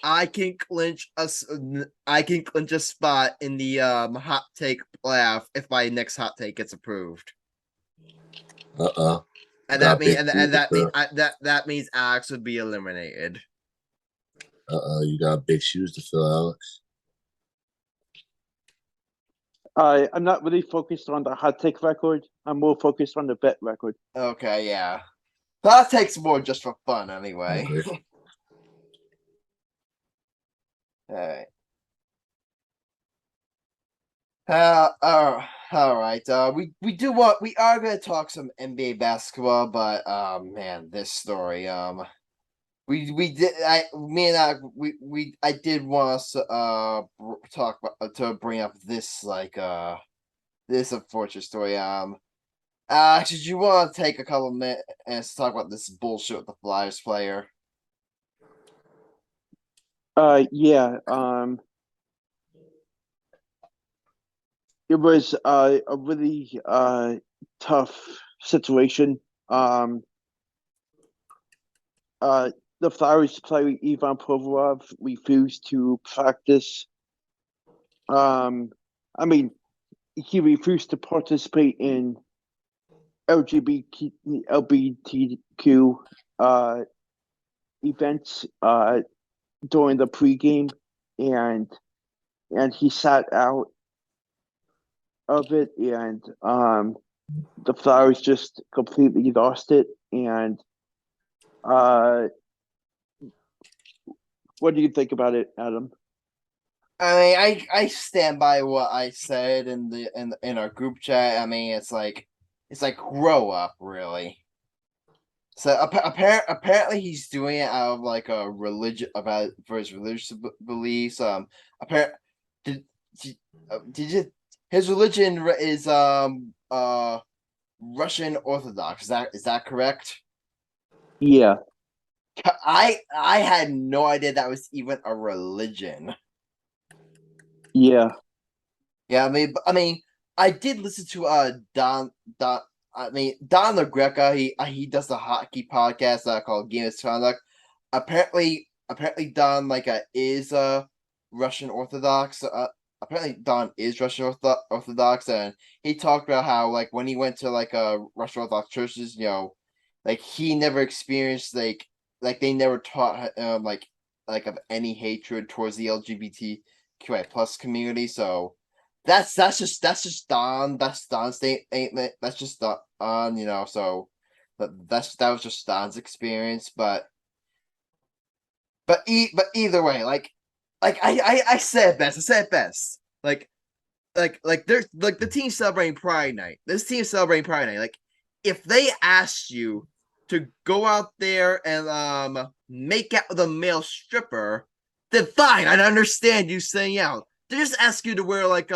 I can clinch a spot in the hot take playoff if my next hot take gets approved. And that means Alex would be eliminated. You got big shoes to fill, Alex. I'm not really focused on the hot take record. I'm more focused on the bet record. Okay, yeah. Hot takes more just for fun, anyway. Okay. All right. All right. We are gonna talk some NBA basketball, but man, this story. We did. I me and I we I did want us to talk about to bring up this this unfortunate story. Actually, do you want to take a couple minutes to talk about this bullshit with the Flyers player? Yeah. It was a really tough situation. Uh, the Flyers player Ivan Provorov refused to practice. I mean, he refused to participate in LGBTQ events during the pregame, and he sat out of it, and the Flyers just completely lost it. And uh, what do you think about it, Adam? I mean, I stand by what I said in our group chat. I mean, it's like grow up, really. So apparently he's doing it out of like a religion about for his religious beliefs. Apparent did did you his religion is Russian Orthodox. Is that correct? Yeah, I had no idea that was even a religion. yeah, Yeah, I mean, I did listen to Don. I mean, Don LaGreca. He does a hockey podcast called Game of Conduct. Apparently, Don is Russian Orthodox. Apparently, Don is Russian Orthodox, and he talked about how like when he went to Russian Orthodox churches, like he never experienced like they never taught like of any hatred towards the LGBTQI plus community. So that's just Don's statement. That's just Don, So that was just Don's experience. But either way, I said best. I said best. Like there's like the team celebrating Pride Night. This team celebrating Pride Night. Like if they asked you to go out there and make out with a male stripper, then fine, I'd understand you saying out. They just ask you to wear like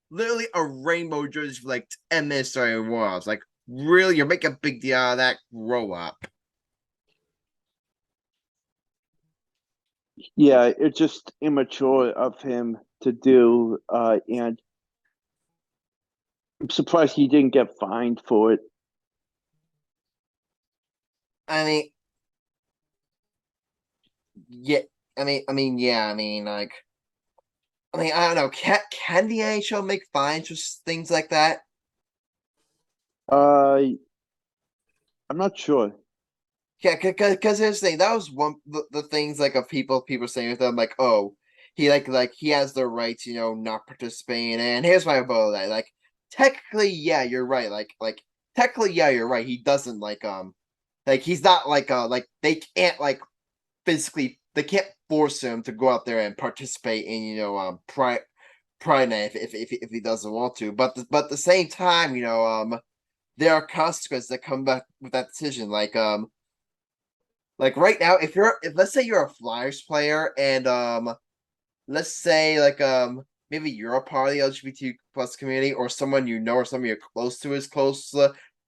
literally a rainbow jersey for like 10 minutes during warm-ups. Like really, you're making a big deal out of that. Grow up. yeah. It's just immature of him to do, and I'm surprised he didn't get fined for it. I mean, yeah. Yeah. I mean, I don't know. Can the NHL make fines for things like that? Uh, I'm not sure. Yeah, because here's the thing. That was one the things like of people saying with them like, oh, he like he has the right to not participate in it. And here's my about that. Like technically, yeah, you're right. Like technically, yeah, you're right. He doesn't like he's not like they can't like physically they can't force him to go out there and participate in Pride Night if he doesn't want to. But at the same time, there are consequences that come back with that decision. Like right now, if let's say you're a Flyers player and let's say maybe you're a part of the LGBT plus community or someone or someone you're close to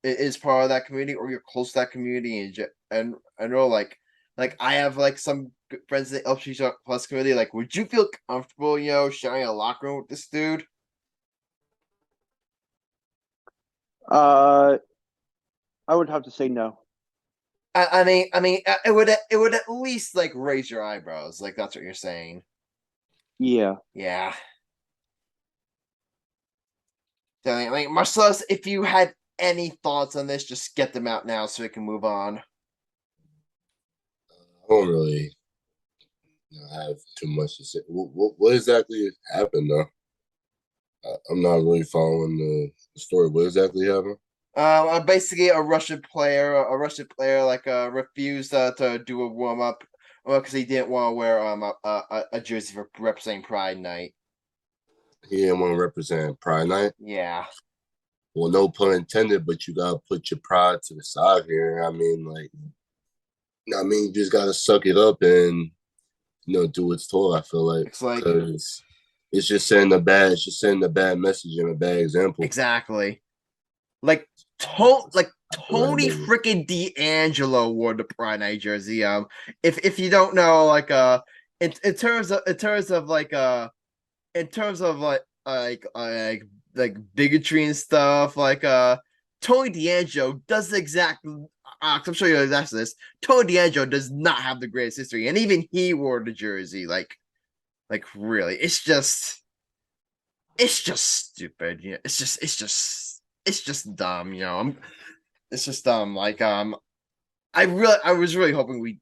is part of that community or you're close to that community and I know like I have like some good friends in the LGBT plus community. Like, would you feel comfortable, sharing a locker room with this dude? Uh, I would have to say no. It would at least like raise your eyebrows. Like that's what you're saying. Yeah. Yeah. So, I mean, Marcellus, if you had any thoughts on this, just get them out now so we can move on. I don't really have too much to say. What exactly happened though? I'm not really following the story. What exactly happened? Basically a Russian player refused to do a warm up, because he didn't want to wear a jersey for representing Pride Night. He didn't want to represent Pride Night. Yeah. Well, no pun intended, but you gotta put your pride to the side here. You just gotta suck it up and do what's told. I feel like It's like because it's just sending a bad message and a bad example. exactly. Like Tony freaking D'Angelo wore the Pride Night jersey. If you don't know, like in terms of like bigotry and stuff, like Tony D'Angelo does the exact. I'm sure you're exactly this. Tony D'Angelo does not have the greatest history, and even he wore the jersey. Like really, it's just stupid. Yeah, it's just dumb. It's just dumb. Like I was really hoping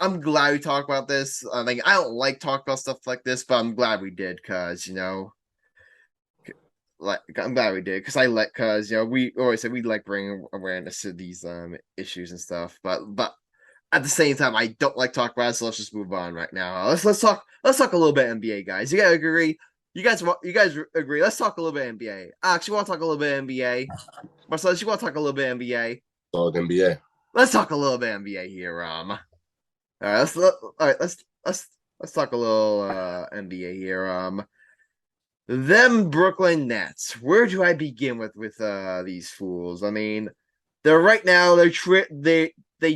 I'm glad we talked about this. Like I don't like talking about stuff like this, but I'm glad we did because like I'm glad we did because we always say we like bringing awareness to these issues and stuff, but at the same time I don't like talking about it, so let's just move on right now. Let's talk a little bit NBA, guys. You guys agree? You guys agree? Let's talk a little bit NBA. Alex, you want to talk a little bit NBA? Marcellus, you want to talk a little bit NBA? Talk NBA. Let's talk a little bit NBA here. All right, let's talk a little NBA here. Them Brooklyn Nets. Where do I begin with these fools? I mean, they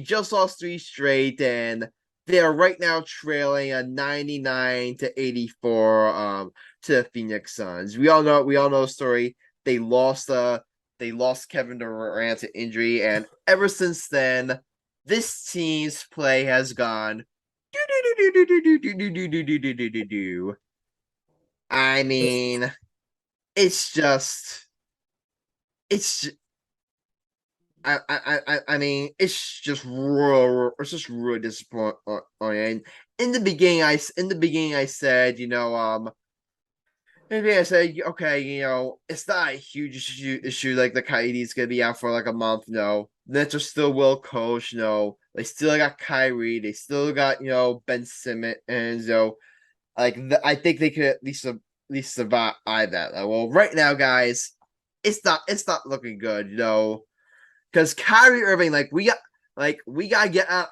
just lost 3 straight, and they are right now trailing a 99-84 to the Phoenix Suns. We all know the story. They lost Kevin Durant to injury, and ever since then, this team's play has gone. I mean, it's just. I mean, it's just really disappointing. In the beginning, I said, maybe I said, okay, it's not a huge issue. Like the Coyotes gonna be out for like a month. No, Nets are still well coached. No, they still got Kyrie. They still got Ben Simmons. And I think they could at least survive that. Well, right now, guys, it's not looking good. Because Kyrie Irving, we gotta get out.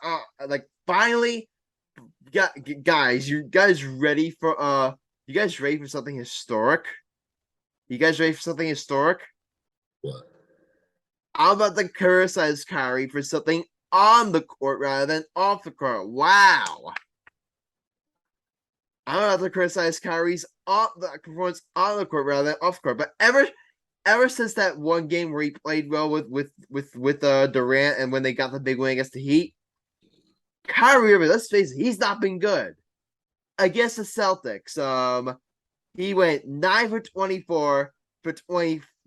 Finally, guys, you guys ready for something historic? You guys ready for something historic? What? I'm about to criticize Kyrie for something on the court rather than off the court. Wow. I'm about to criticize Kyrie's performance on the court rather than off the court. But ever since that one game where he played well with Durant and when they got the big win against the Heat, Kyrie Irving, let's face it, he's not been good. Against the Celtics, he went 9 for 24 for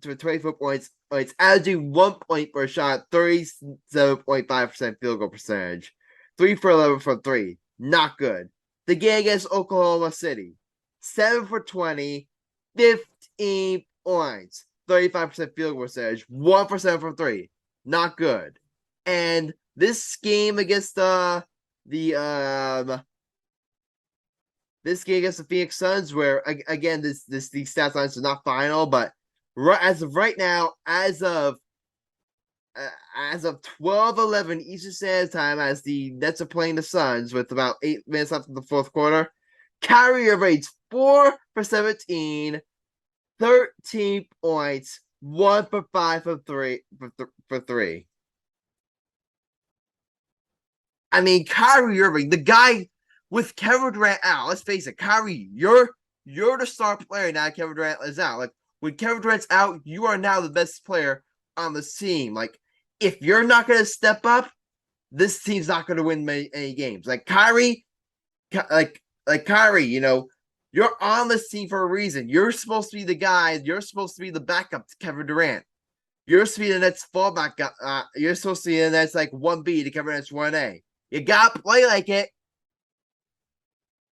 24 points. It's averaging 1 point per shot, 37.5% field goal percentage, 3 for 11 from 3. Not good. The game against Oklahoma City, 7 for 20, 15 points, 35% field goal percentage, 1 for 7 from 3. Not good. And this game against the Phoenix Suns, where again these stat lines are not final, but as of right now, as of 12:11 Eastern Standard Time, as the Nets are playing the Suns with about 8 minutes left in the fourth quarter, Kyrie Irving's 4 for 17, 13 points, 1 for 5 for 3. I mean, Kyrie Irving, the guy with Kevin Durant out. Let's face it, Kyrie, you're the star player now. Kevin Durant is out. Like when Kevin Durant's out, you are now the best player on the team. Like if you're not going to step up, this team's not going to win any games. Like Kyrie, Kyrie, you're on this team for a reason. You're supposed to be the guy. You're supposed to be the backup to Kevin Durant. You're supposed to be the Nets fallback guy. You're supposed to be the Nets 1B to Kevin Durant's 1A. You got to play like it.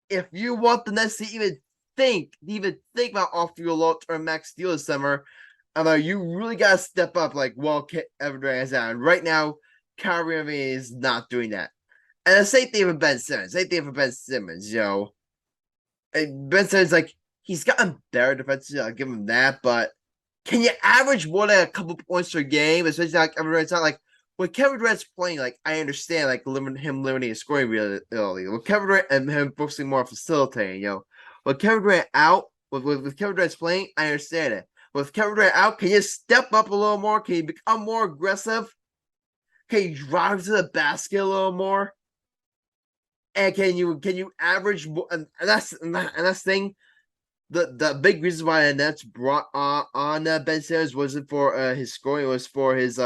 If you want the Nets to even think about offering you a long-term max deal this summer, you really got to step up Kevin Durant is out. And right now, Kyrie Irving is not doing that. And the same thing with Ben Simmons. And Ben Simmons, he's gotten better defensively. I'll give him that, but can you average more than a couple points per game? Especially like Kevin Durant's not like when Kevin Durant's playing. Like I understand like limiting his scoring ability. With Kevin Durant and him focusing more on facilitating, with Kevin Durant out, with Kevin Durant's playing, I understand it. With Kevin Durant out, can you step up a little more? Can you become more aggressive? Can you drive to the basket a little more? And can you average? And that's the thing. The big reason why the Nets brought on Ben Simmons wasn't for his scoring. It was for his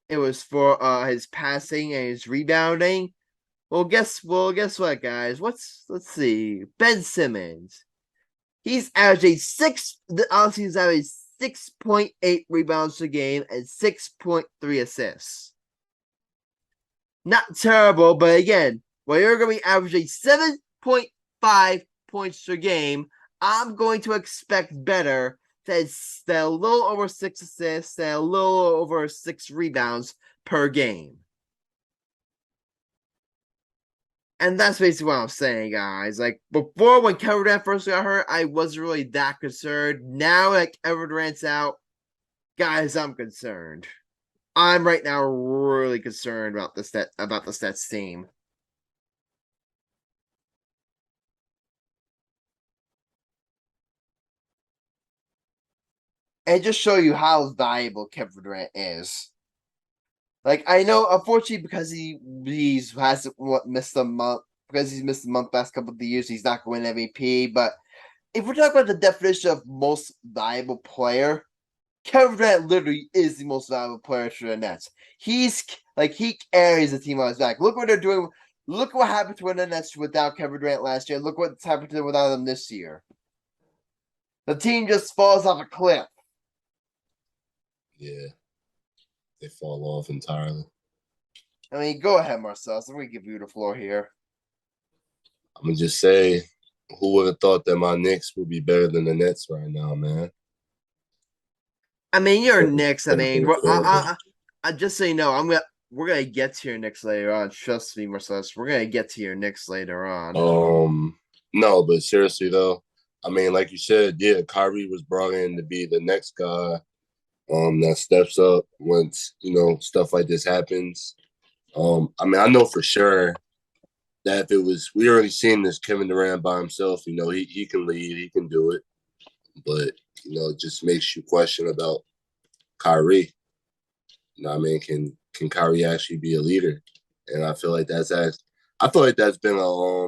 his passing and his rebounding. Well, guess what, guys? Let's see. Ben Simmons. He's averaging he's averaging 6.8 rebounds a game and 6.3 assists. Not terrible, but again, when you're going to be averaging 7.5 points per game, I'm going to expect better than a little over 6 assists and a little over 6 rebounds per game. And that's basically what I'm saying, guys. Like, before, when Kevin Durant first got hurt, I wasn't really that concerned. Now that Kevin Durant's out, guys, I'm concerned. I'm right now really concerned about the Nets team. And just show you how valuable Kevin Durant is. Like, I know, unfortunately, because he's hasn't missed a month, because he's missed a month last couple of years, he's not going to win MVP. But if we're talking about the definition of most valuable player, Kevin Durant literally is the most valuable player for the Nets. He carries the team on his back. Look what they're doing. Look what happened to the Nets without Kevin Durant last year. Look what's happened to them without him this year. The team just falls off a cliff. Yeah. They fall off entirely. I mean, go ahead, Marcellus. I'm going to give you the floor here. I'm going to just say, who would have thought that my Knicks would be better than the Nets right now, man? I mean, you're Knicks. I mean, I just so you know, we're gonna get to your Knicks later on. Trust me, Marcellus. We're gonna get to your Knicks later on. No, but seriously though, I mean, like you said, yeah, Kyrie was brought in to be the next guy that steps up once, stuff like this happens. I mean, I know for sure that if it was, we already seen this Kevin Durant by himself, he can lead, he can do it. But, it just makes you question about Kyrie. I mean, can Kyrie actually be a leader? And I feel like that's been a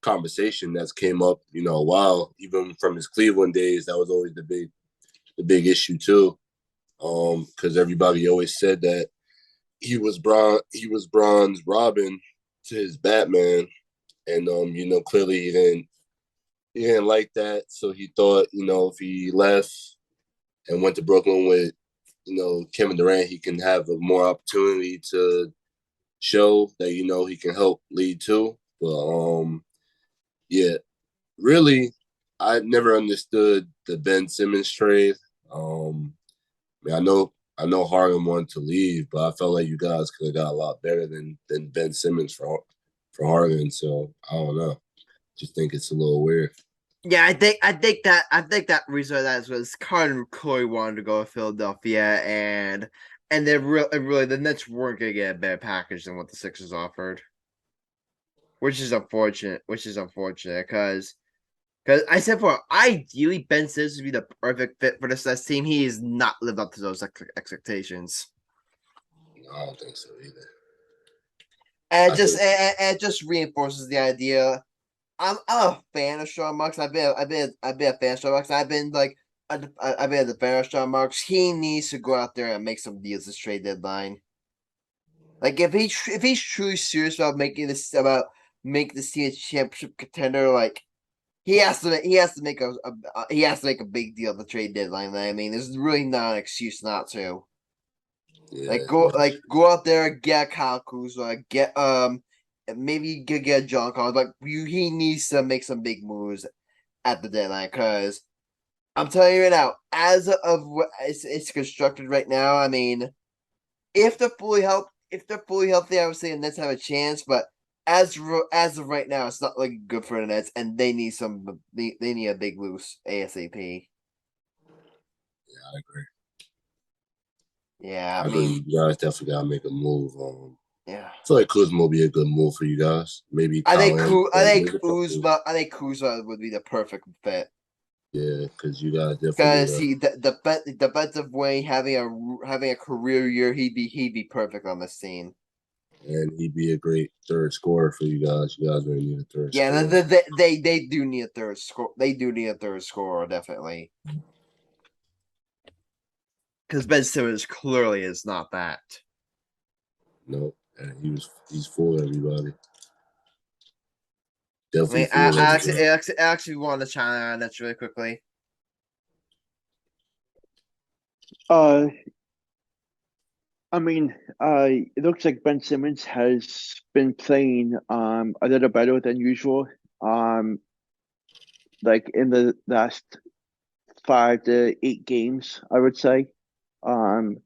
conversation that's came up, a while, even from his Cleveland days. That was always the big issue too. Because everybody always said that he was Bron's Robin to his Batman. And clearly he didn't like that. So he thought, if he left and went to Brooklyn with, Kevin Durant, he can have a more opportunity to show that, he can help lead too. But yeah, really, I never understood the Ben Simmons trade. I mean, I know Harden wanted to leave, but I felt like you guys could have got a lot better than Ben Simmons for Harden. So I don't know. Just think it's a little weird. Yeah, I think that reason for that was Carter Corey wanted to go to Philadelphia, and then really the Nets weren't gonna get a better package than what the Sixers offered, which is unfortunate. Because I said ideally Ben Simmons would be the perfect fit for this Nets team. He has not lived up to those expectations. No, I don't think so either. And it just reinforces the idea. I'm a fan of Sean Marks. I've been a fan of Sean Marks. I've been a fan of Sean Marks. He needs to go out there and make some deals this trade deadline. Like if he's truly serious about making this team a championship contender, like he has to make a big deal at the trade deadline. I mean, there's really not an excuse not to. Yeah, go out there, get Kyle Kuzma, get maybe get John Collins. But he needs to make some big moves at the deadline, because I'm telling you right now, as of what it's constructed right now, I mean, if they're fully healthy, I would say the Nets have a chance. But as of right now, it's not looking good for the Nets, and they need they need a big loose ASAP. Yeah, I agree. Yeah, I agree. You guys definitely gotta make a move. yeah. I feel like Kuzma will be a good move for you guys. Maybe I think Collins. I think Kuzma would be the perfect fit. Yeah, because you guys definitely need Because the defensive way having a career year, he'd be perfect on this team. and he'd be a great third scorer for you guys. You guys really need a third Yeah, scorer. they do need a third score. They do need a third scorer definitely. Because Ben Simmons clearly is not that. No, and he's for everybody. I Definitely mean, fooled everybody. I actually want to chime on that really quickly. Uh, I mean, it looks like Ben Simmons has been playing a little better than usual. Like in the last 5 to 8 games, I would say. Um,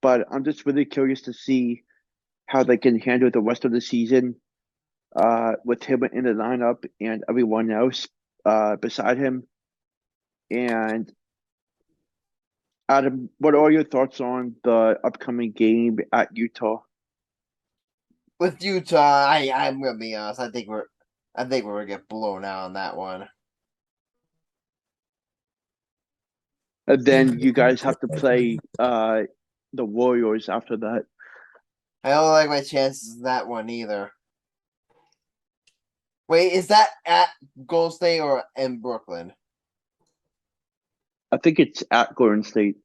but I'm just really curious to see how they can handle the rest of the season. With him in the lineup and everyone else beside him. And Adam, what are your thoughts on the upcoming game at Utah? With Utah, I'm gonna be honest. I think we're gonna get blown out on that one. And then you guys have to play the Warriors after that. I don't like my chances in that one either. Wait, is that at Golden State or in Brooklyn? I think it's at Golden State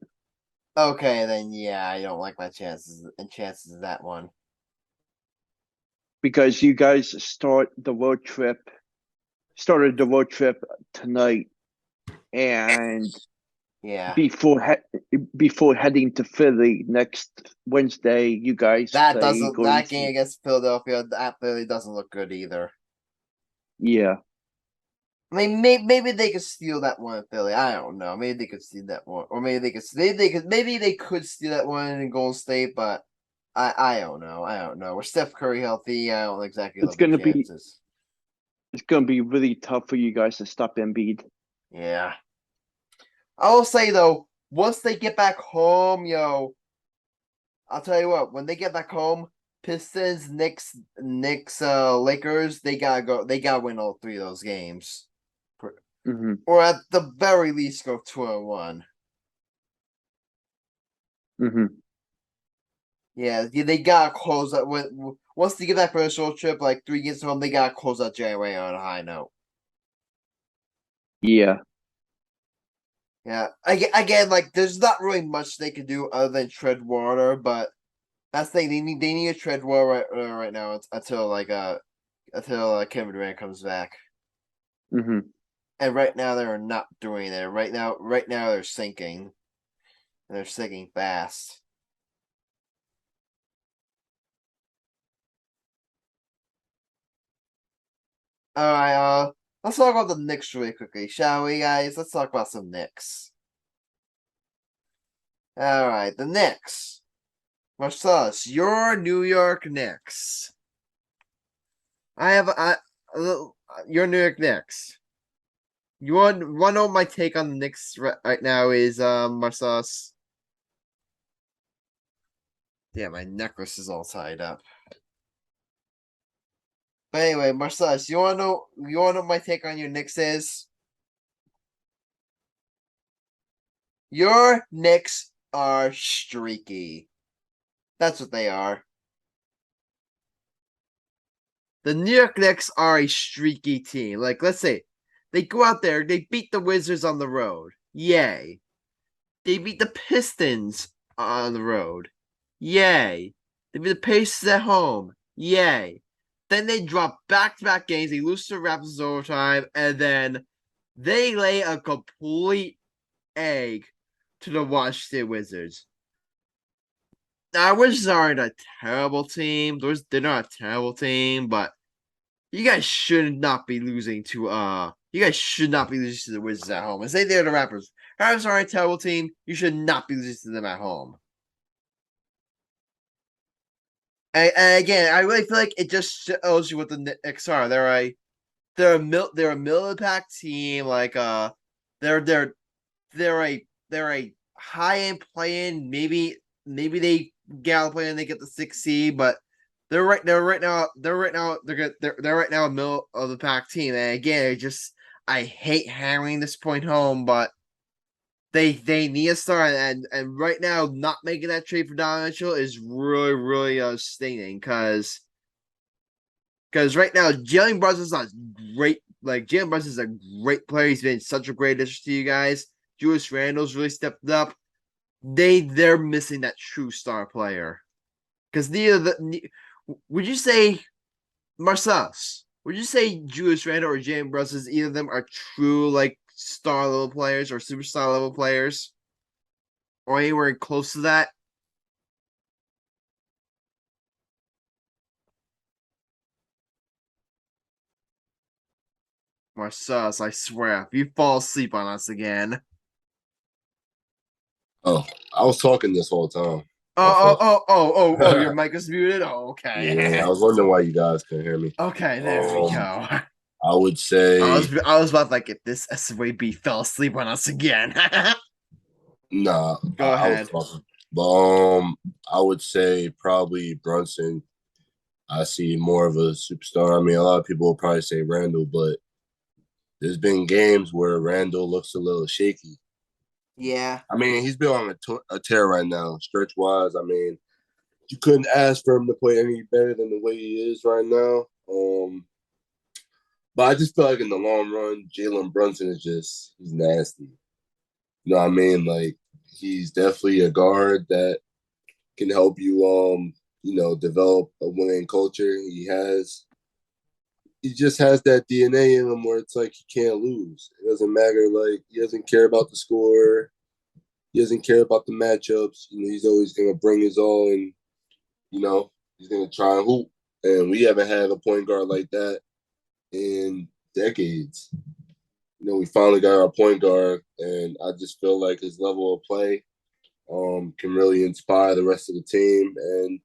Okay, then yeah, I don't like my chances of that one. because you guys started the road trip tonight, and Yeah, before heading to Philly next Wednesday, you guys play Golden that game State. against Philadelphia that really doesn't look good either. Yeah. I mean, maybe they could steal that one in Philly. I don't know. Maybe they could steal that one, or maybe they could steal that one in Golden State. But I don't know. I don't know. With Steph Curry healthy, I don't exactly It's love the gonna be chances. it's gonna be really tough for you guys to stop Embiid. Yeah, I will say though, once they get back home, I'll tell you what. When they get back home, Pistons, Knicks, Lakers, they gotta go. They gotta win all three of those games. Mm-hmm. Or at the very least go 2-1. Mm-hmm. Yeah, they gotta close that once they get back for a short trip, like 3 games home, they gotta close out January on a high note. Yeah. Yeah, again, like there's not really much they can do other than tread water, but that's the thing they need to tread water right now until Kevin Durant comes back. Mm-hmm. And right now they're not doing it. Right now they're sinking. And they're sinking fast. All right, let's talk about the Knicks really quickly, shall we, guys? Let's talk about some Knicks. All right, the Knicks. Marcellus, your New York Knicks. Your New York Knicks. You want to know my take on the Knicks right now is Marcellus. Yeah, my necklace is all tied up. But anyway, Marcellus, you wanna know what my take on your Knicks is? Your Knicks are streaky. That's what they are. The New York Knicks are a streaky team. Like, let's say they go out there, they beat the Wizards on the road. Yay. They beat the Pistons on the road. Yay. They beat the Pacers at home. Yay. Then they drop back-to-back games. They lose to the Raptors overtime, and then they lay a complete egg to the Washington Wizards. Now, Wizards aren't a terrible team. They're not a terrible team, but you guys should not be losing to the Wizards at home. And say they're the Raptors. Raptors aren't a terrible team. You should not be losing to them at home. And again, I really feel like it just shows you what the Knicks are. They're a middle of the pack team. Like they're they're they're a high end playing. Maybe they get out playing and they get the 6 seed, but they're right now a middle of the pack team. And again, I hate hammering this point home, but they need a star, and right now not making that trade for Donovan Mitchell is really stinging because right now Jalen Brunson's not great. Like Jalen Brunson's a great player. He's been such a great addition to you guys. Julius Randle's really stepped up. They're missing that true star player because would you say Marcellus? Would you say Julius Randle or Jalen Brunson? Either of them are true like star level players or superstar level players, or anywhere close to that? Marcellus, I swear, if you fall asleep on us again. Oh, I was talking this whole time. My Oh, fault. oh, oh, oh, oh, oh, your mic is muted? Oh, Yeah, I okay. was wondering why you guys couldn't hear me. Okay, there we Um, go. I would say I was about to like if this SWB fell asleep on us again. nah. Go I was ahead. talking, but I would say probably Brunson. I see more of a superstar. I mean, a lot of people will probably say Randall, but there's been games where Randall looks a little shaky. Yeah. I mean, he's been on a tear right now, stretch wise. I mean, you couldn't ask for him to play any better than the way he is right now. But I just feel like in the long run, Jalen Brunson is he's nasty. You know what I mean? Like he's definitely a guard that can help you develop a winning culture. He just has that DNA in him where it's like he can't lose. It doesn't matter, like he doesn't care about the score. He doesn't care about the matchups. You know, he's always gonna bring his all and he's gonna try and hoop. And we haven't had a point guard like that in decades. You know, we finally got our point guard, and I just feel like his level of play can really inspire the rest of the team and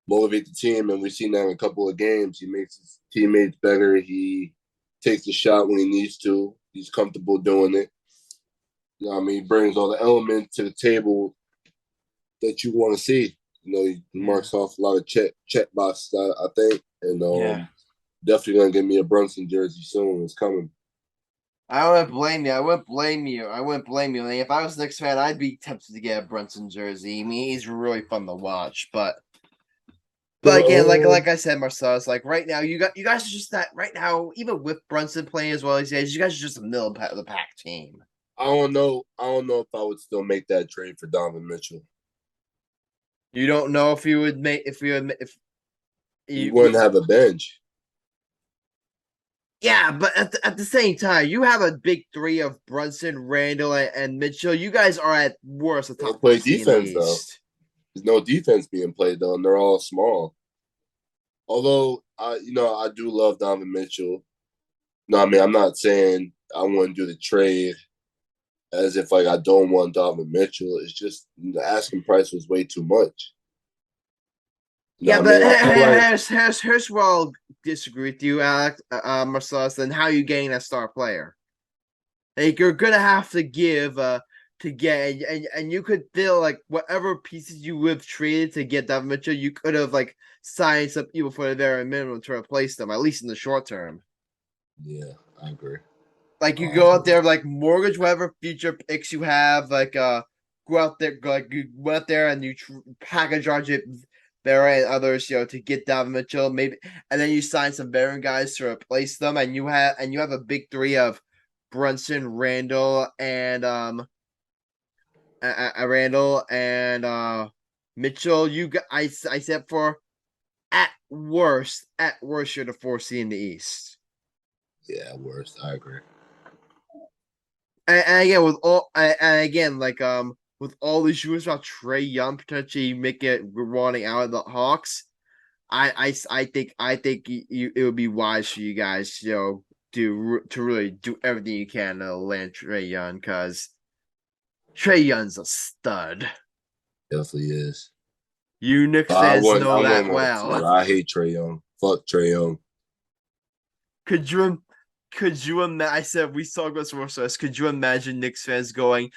motivate the team. And we've seen that in a couple of games. He makes his teammates better. He takes the shot when he needs to. He's comfortable doing it. You know what I mean? He brings all the elements to the table that you want to see. You know, he marks off a lot of check boxes, I think. And definitely going to get me a Brunson jersey soon. It's coming. I wouldn't blame you. I wouldn't blame you. I wouldn't blame you. I mean, if I was a Knicks fan, I'd be tempted to get a Brunson jersey. I mean, he's really fun to watch. But again, like I said, Marcellus, like right now, you guys are just that right now. Even with Brunson playing as well as he is, you guys are just a middle of the pack team. I don't know. I don't know if I would still make that trade for Donovan Mitchell. You don't know if you would make if You wouldn't have a bench. Yeah, but at the same time, you have a big three of Brunson, Randall, and Mitchell. You guys are at worst a They top play team in the defense though. East. There's no defense being played though, and they're all small. Although I do love Donovan Mitchell. No, I mean I'm not saying I want to do the trade as if like I don't want Donovan Mitchell. It's just the asking price was way too much. Yeah, I but mean, I feel like here's where I'll disagree with you, Alex, Marcellus, and how you getting that star player. Like you're gonna have to give to get and you could feel like whatever pieces you would have traded to get Donovan Mitchell, you could have like signed some people for the very minimum to replace them, at least in the short term. yeah, I agree. Like you go out there, like mortgage whatever future picks you have, like go out there, like you go out there and you package RJ Barrett and others, to get Donovan Mitchell, maybe, and then you sign some veteran guys to replace them, and you have a big three of Brunson, Randall and Mitchell. I said for at worst, you're the 4 seed in the East. Yeah, worst. I agree. And again, with all these rumors about Trae Young potentially making it running out of the Hawks, I think it would be wise for you guys, to really do everything you can to land Trae Young because Trae Young's a stud. Definitely is. You Knicks I fans want know that one too. well. I hate Trae Young. Fuck Trae Young. Could you imagine? I said we saw this process. Could you imagine Knicks fans going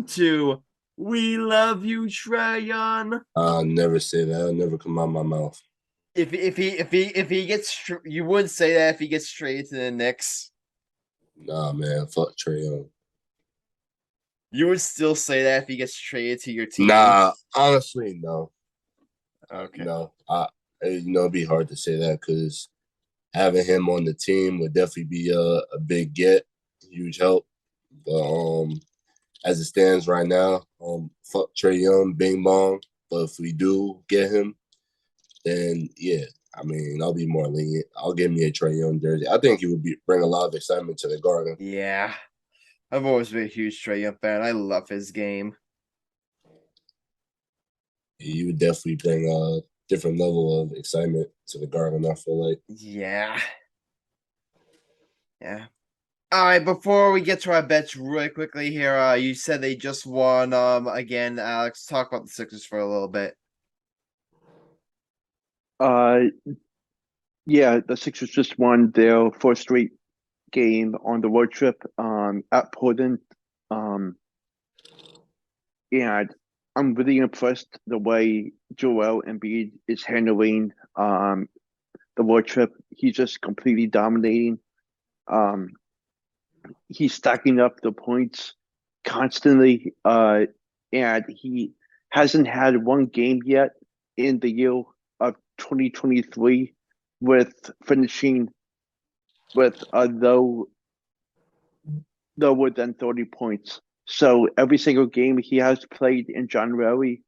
to "We love you, Trae Young"? I'll never say that. It'll never come out of my mouth. If he gets, you wouldn't say that if he gets traded to the Knicks. Nah, man. Fuck Trae Young. You would still say that if he gets traded to your team. Nah, honestly, no. Okay. No. It'd be hard to say that because having him on the team would definitely be a big huge help. But as it stands right now, fuck Trae Young, bing bong. But if we do get him, then yeah, I mean, I'll be more lenient. I'll give me a Trae Young jersey. I think he would bring a lot of excitement to the Garden. Yeah. I've always been a huge Trae Young fan. I love his game. He would definitely bring a different level of excitement to the Garden, I feel like. Yeah. Yeah. All right, before we get to our bets really quickly here, you said they just won again, Alex. Talk about the Sixers for a little bit. Yeah, the Sixers just won their fourth straight game on the road trip at Portland. And I'm really impressed the way Joel Embiid is handling the road trip. He's just completely dominating. He's stacking up the points constantly, and he hasn't had one game yet in the year of 2023 with finishing with a lower than 30 points. So every single game he has played in January,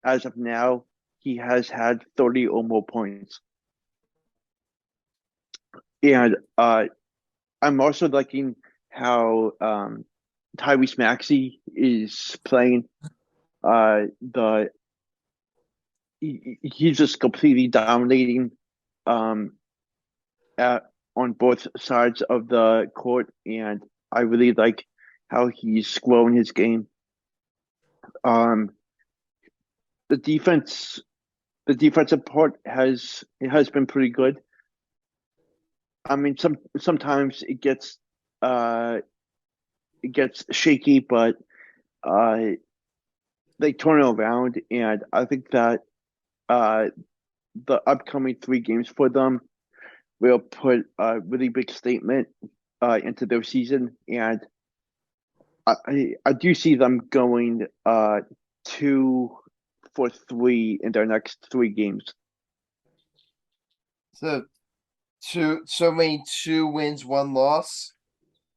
as of now, he has had 30 or more points. And I'm also liking how Tyrese Maxey is playing. He's just completely dominating on both sides of the court, and I really like how he's growing his game. The defensive part has been pretty good. I mean, sometimes it gets shaky, but they turn it around, and I think that the upcoming 3 games for them will put a really big statement into their season, and I do see them going 2 for 3 in their next 3 games. So many 2 wins, 1 loss.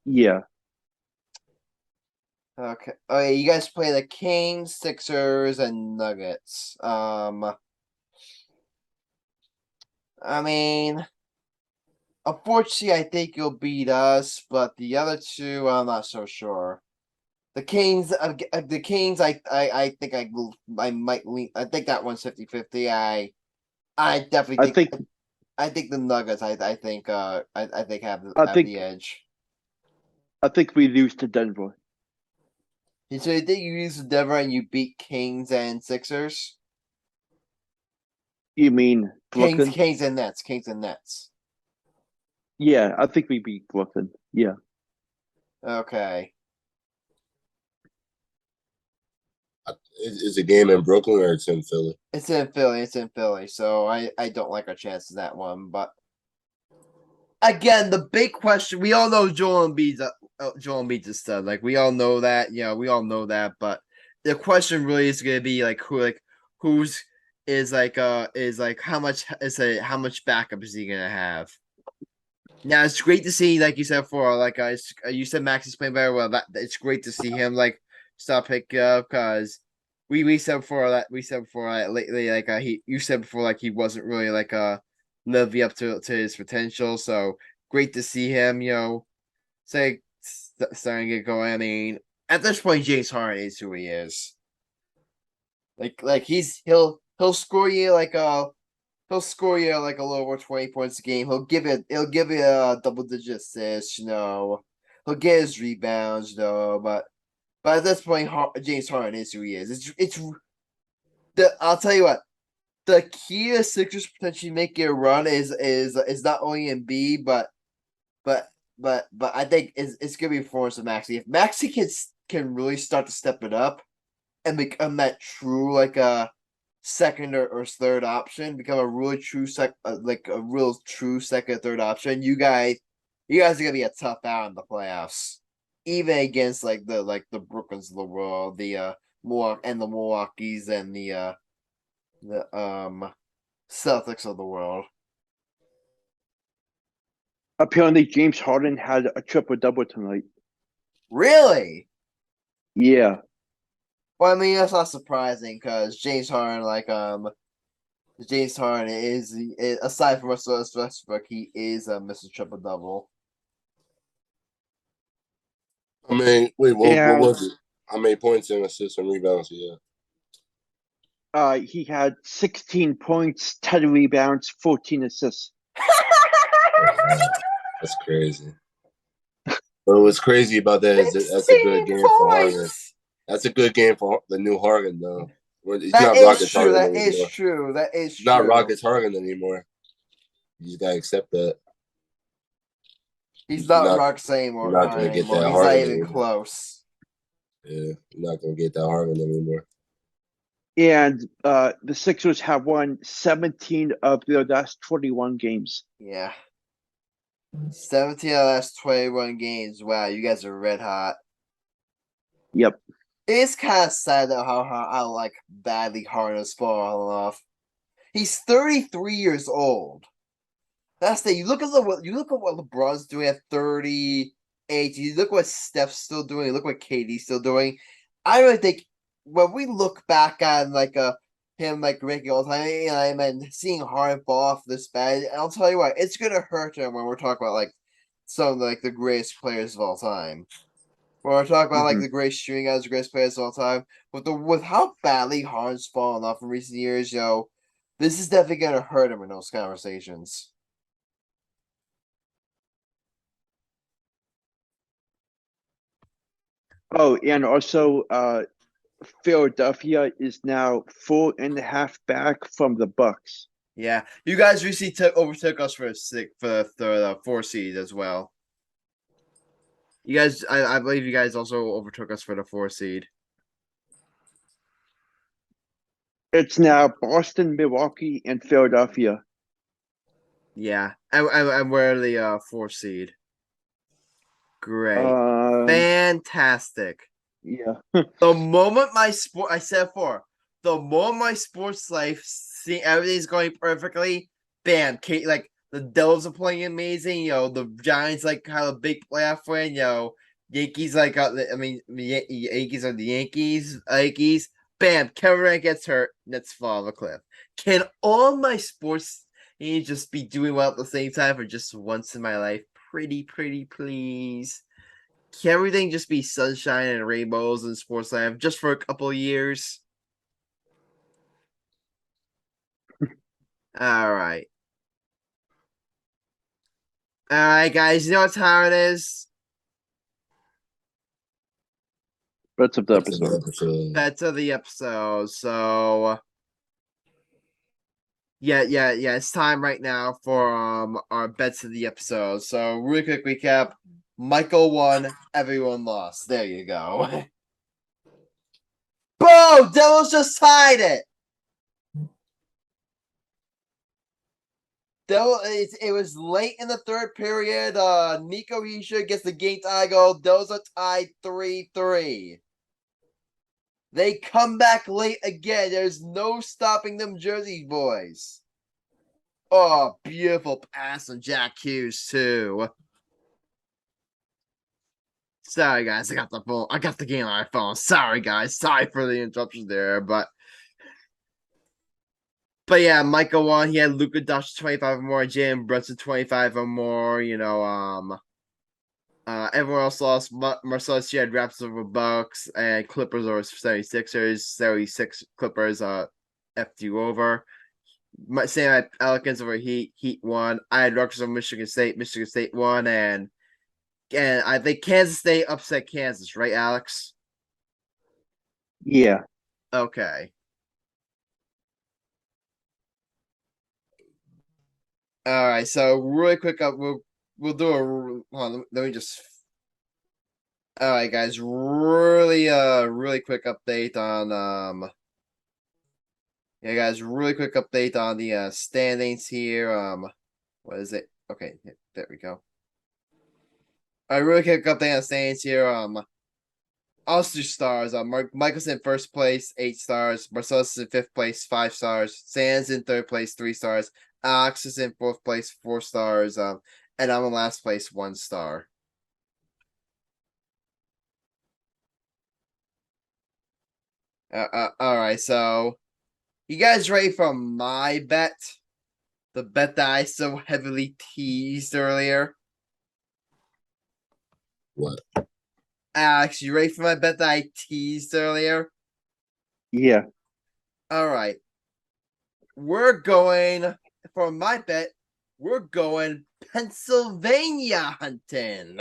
Yeah. Okay. Oh yeah, you guys play the Kings, Sixers, and Nuggets. I mean, unfortunately, I think you'll beat us, but the other 2, I'm not so sure. The Kings, I think I might lean. I think that one's 50-50. I definitely think. I think the Nuggets. I think have the edge. I think we lose to Denver. So you think you lose to Denver and you beat Kings and Sixers? You mean Brooklyn? Kings and Nets. Kings and Nets. Yeah, I think we beat Brooklyn. Yeah. Okay. Is the game in Brooklyn or it's in Philly? It's in Philly. It's in Philly. So I don't like our chances in that one. But again, the big question, we all know Joel Embiid's a stud. Like we all know that. Yeah, we all know that. But the question really is going to be like how much backup is he going to have? Now it's great to see, like you said before, you said Max is playing very well. It's great to see him stop picking up because we said before that lately you said before he wasn't really living up to his potential. So great to see him, starting to get going. I mean, at this point, James Harden is who he is. He'll score you He'll score you a little over 20 points a game. He'll give you a double-digit assist, He'll get his rebounds, but at this point, James Harden is who he is. I'll tell you what. The key to Sixers potentially making a run is not only in B, but I think it's gonna be performance of Maxi. If Maxi can really start to step it up and become that true like a second or third option, become a really true like a real true second or third option, you guys are gonna be a tough out in the playoffs, even against like the Brooklyns of the world, the Milwaukee's and the Celtics of the world. Apparently, James Harden had a triple-double tonight. Really? Yeah. Well, I mean that's not surprising because James Harden is aside from Russell Westbrook, he is Mr. Triple Double. I mean, wait, what And was it? How many points and assists and rebounds he had? he had 16 points, 10 rebounds, 14 assists. That's crazy. But what's crazy about that is that's a good game for Harden. That's a good game for the new Harden, though. He's That not is Rockets true. Harden That anymore. is true. That is He's true. not Rockets Harden anymore. You just gotta accept that. He's not Rockets anymore. You're not gonna get that He's Harden not even anymore. Close. Yeah, you're not gonna get that Harden anymore. And the Sixers have won 17 of their last 21 games. Yeah. 17 of the last 21 games. Wow, you guys are red hot. Yep. It's kind of sad though how like badly Harden has fallen off. He's 33 years old. That's the you look at what LeBron's doing at 38. You look what Steph's still doing. You look what KD's still doing. I really think when we look back on like him like making all time and seeing Harden fall off this bad, I'll tell you what, it's gonna hurt him when we're talking about like some of like the greatest players of all time. When we're talking about like the greatest shooting guys, the greatest players of all time, with how badly Harden's fallen off in recent years, this is definitely gonna hurt him in those conversations. Oh, and also Philadelphia is now 4.5 back from the Bucks. Yeah, you guys recently overtook us for the 4 seed as well. You guys, I believe you guys also overtook us for the 4 seed. It's now Boston, Milwaukee, and Philadelphia. Yeah, and we're the 4 seed. Great, fantastic. Yeah. The moment my sports life, seeing everything's going perfectly, bam, like the Devils are playing amazing. The Giants like have a big playoff win. Yankees Yankees are the Yankees. Bam, Kevin Durant gets hurt. Nets fall off a cliff. Can all my sports needs just be doing well at the same time for just once in my life? Pretty please. Can everything just be sunshine and rainbows in sports life just for a couple of years? All right. All right, guys. You know what time it is? Bets of the episode. Bets of the episode. So, yeah. It's time right now for our bets of the episode. So, really quick recap: Michael won, everyone lost. There you go. Boom! Devils just tied it. It was late in the third period. Nico Hischier gets the game tie goal. Devils are tied 3-3. They come back late again. There's no stopping them Jersey boys. Oh, beautiful pass from Jack Hughes too. Sorry guys, I got the game on my phone. Sorry guys, sorry for the interruption there, but yeah, Michael won. He had Luka Doncic 25 or more, Jalen Brunson 25 or more. Everyone else lost. Marcellus, had Raptors over Bucks, and Clippers over 76ers. 76 Clippers F'd you over. Same had Pelicans over Heat. Heat won. I had Rutgers over Michigan State. Michigan State won, and I think Kansas State upset Kansas, right, Alex? Yeah. Okay. All right, so really quick up, we'll do a. Hold on, let me just. All right, guys, really quick update on Yeah, guys, really quick update on the standings here. What is it? Okay, there we go. All right, really quick update on standings here. Ulster stars. Michael's in first place, 8 stars. Marcellus is in fifth place, 5 stars. Sands in third place, 3 stars. Alex is in fourth place, 4 stars. And I'm in last place, 1 star. All right, so you guys ready for my bet? The bet that I so heavily teased earlier. What? Alex, you ready for my bet that I teased earlier? Yeah. All right. We're going for my bet. We're going Pennsylvania hunting.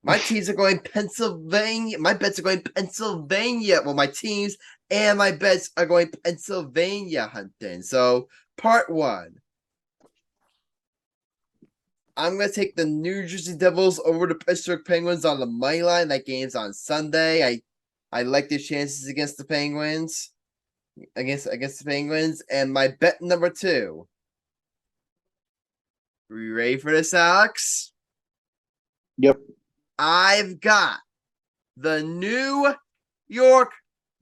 My teams are going Pennsylvania. My bets are going Pennsylvania. Well, my teams and my bets are going Pennsylvania hunting. So, part one. I'm going to take the New Jersey Devils over the Pittsburgh Penguins on the money line. That game's on Sunday. I like their chances against the Penguins. Against the Penguins. And my bet number two. Are you ready for this, Alex? Yep. I've got the New York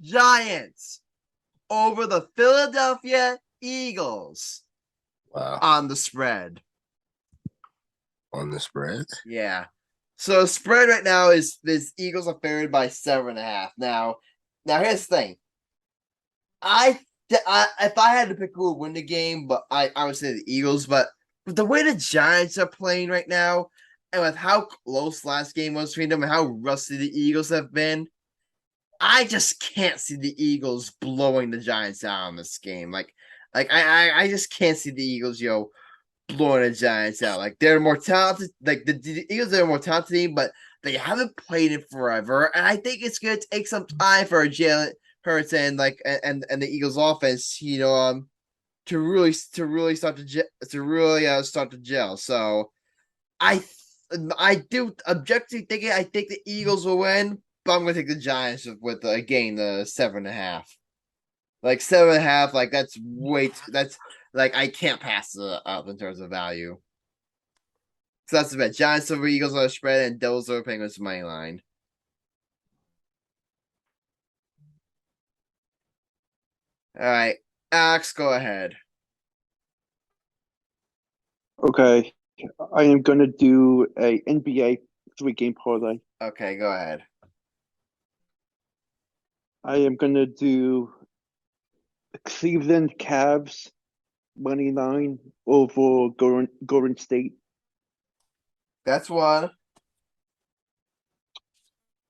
Giants over the Philadelphia Eagles. Wow. On the spread. On the spread? Yeah. So spread right now is this Eagles are favored by 7.5. Now here's the thing. If I had to pick who would win the game, but I would say the Eagles. But with the way the Giants are playing right now, and with how close last game was between them and how rusty the Eagles have been, I just can't see the Eagles blowing the Giants out in this game. I just can't see the Eagles, blowing the Giants out. Like they're more talented. Like the Eagles are a more talented team, but they haven't played it forever. And I think it's gonna take some time for Jalen Hurts and the Eagles offense, to really start to gel. So I do objectively thinking I think the Eagles will win, but I'm gonna take the Giants with again the 7.5. Like 7.5, like that's that's like I can't pass it up in terms of value. So that's the bet. Giants over Eagles on the spread and Devils over Penguins money line. All right, Alex, go ahead. Okay. I am gonna do a NBA 3-game parlay. Okay, go ahead. I am gonna do Cleveland Cavs money line over Golden State. That's one.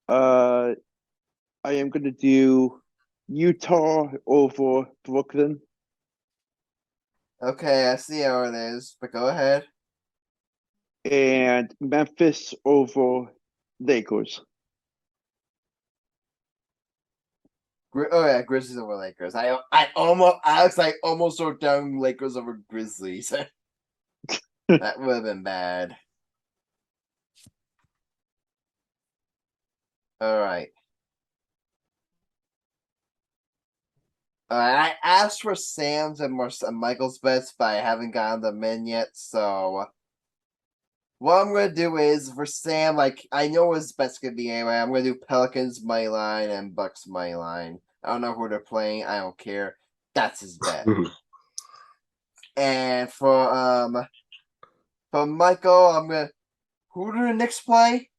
I am gonna do Utah over Brooklyn. Okay, I see how it is, but go ahead. And Memphis over Lakers. Oh yeah, Grizzlies over Lakers. I almost wrote down Lakers over Grizzlies. That would have been bad. All right. I asked for Sam's and Michael's bets, but I haven't gotten them in yet. So what I'm gonna do is for Sam, like I know his bet's gonna be anyway. I'm gonna do Pelicans money line and Bucks money line. I don't know who they're playing. I don't care. That's his bet. And for Michael, I'm gonna. Who do the Knicks play?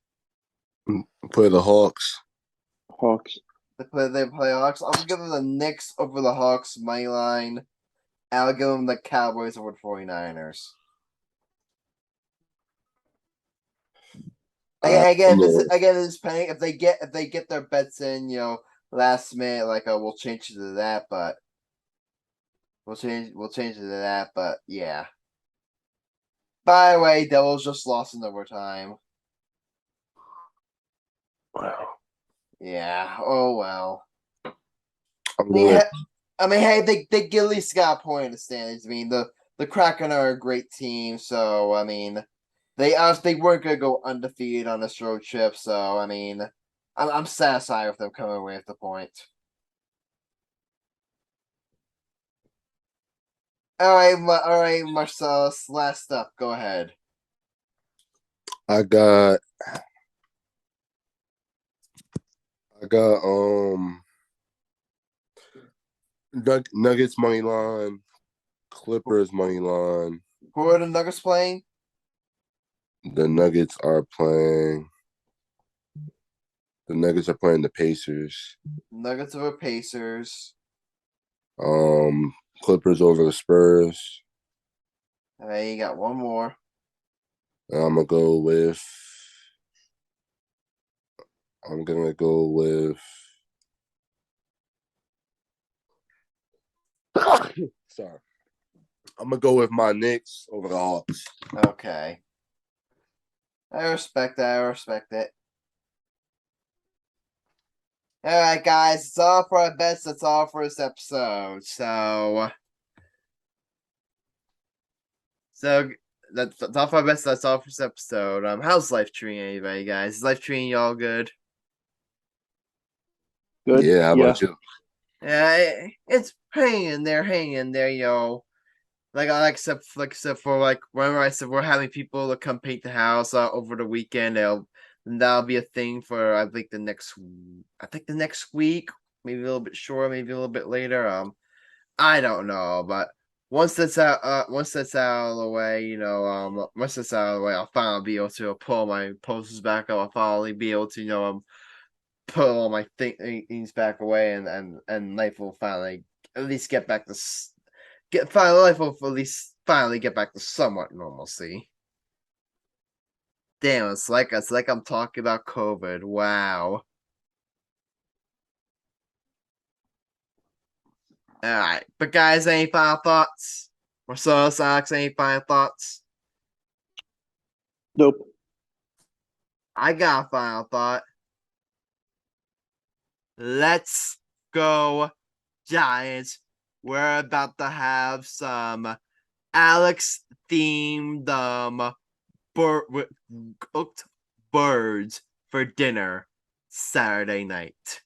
Play the Hawks. Hawks. They play Hawks. I'm gonna give them the Knicks over the Hawks money line. And I'll give them the Cowboys over the 49ers. Again, it's pending. If they get their bets in, last minute, we'll change it to that. But we'll change it to that. But yeah. By the way, Devils just lost in overtime. Wow. Yeah. Oh well. I'm going. Hey, they at least got a point in the standings. I mean, the the Kraken are a great team, so I mean, they weren't gonna go undefeated on this road trip, so I mean, I'm satisfied with them coming away with the point. All right, Marcellus. Last up, go ahead. I got Nuggets money line, Clippers money line. Who are the Nuggets playing? The Nuggets are playing the Pacers. Nuggets over Pacers. Clippers over the Spurs. All right, you got one more. I'm gonna go with sorry. I'm gonna go with my Knicks over the Hawks. Okay. I respect that. I respect it. All right, guys. It's all for our bets. That's all for this episode. So that's all for our bets. That's all for this episode. How's life treating anybody, guys? Is life treating you all good? Good. Yeah, how about you? Yeah, it's hanging there, yo. Except for whenever I said we're having people to come paint the house over the weekend, that'll be a thing for I think the next week, maybe a little bit shorter, maybe a little bit later. I don't know, but once that's out of the way, once that's out of the way, I'll finally be able to pull my posters back up. I'll finally be able to, put all my things back away, and life will finally at least get back to finally get back to somewhat normalcy. Damn, it's like I'm talking about COVID. Wow. All right, but guys, any final thoughts? Marcellus, Alex, any final thoughts? Nope. I got a final thought. Let's go, Giants. We're about to have some Alex-themed cooked birds for dinner Saturday night.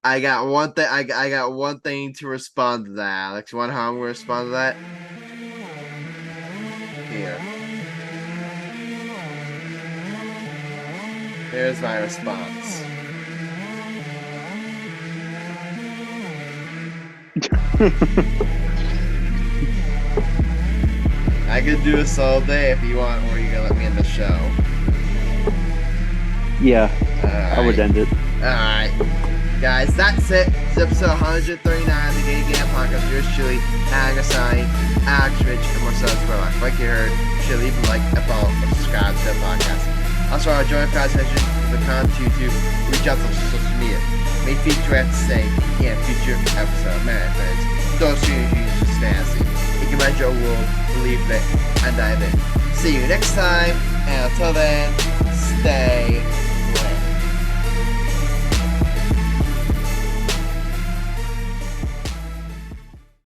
I got one thing. I got one thing to respond to that, Alex. You want how I'm gonna respond to that? Here. Here's my response. I could do this all day if you want, or you can let me in the show. Yeah, right. I would end it. Alright. Guys, that's it. It's episode 139 of the Game Podcast. Yours truly, Grassani, Alex Rich, and Marcellus Murdock. Like you heard, you should leave a like, a follow, or subscribe to the podcast. Also, our joint presentation is the content to reach out to social media. May feature at stay in future episode marathons. Those streaming just fantasy. You can imagine your world, believe it, and dive in. See you next time, and until then, stay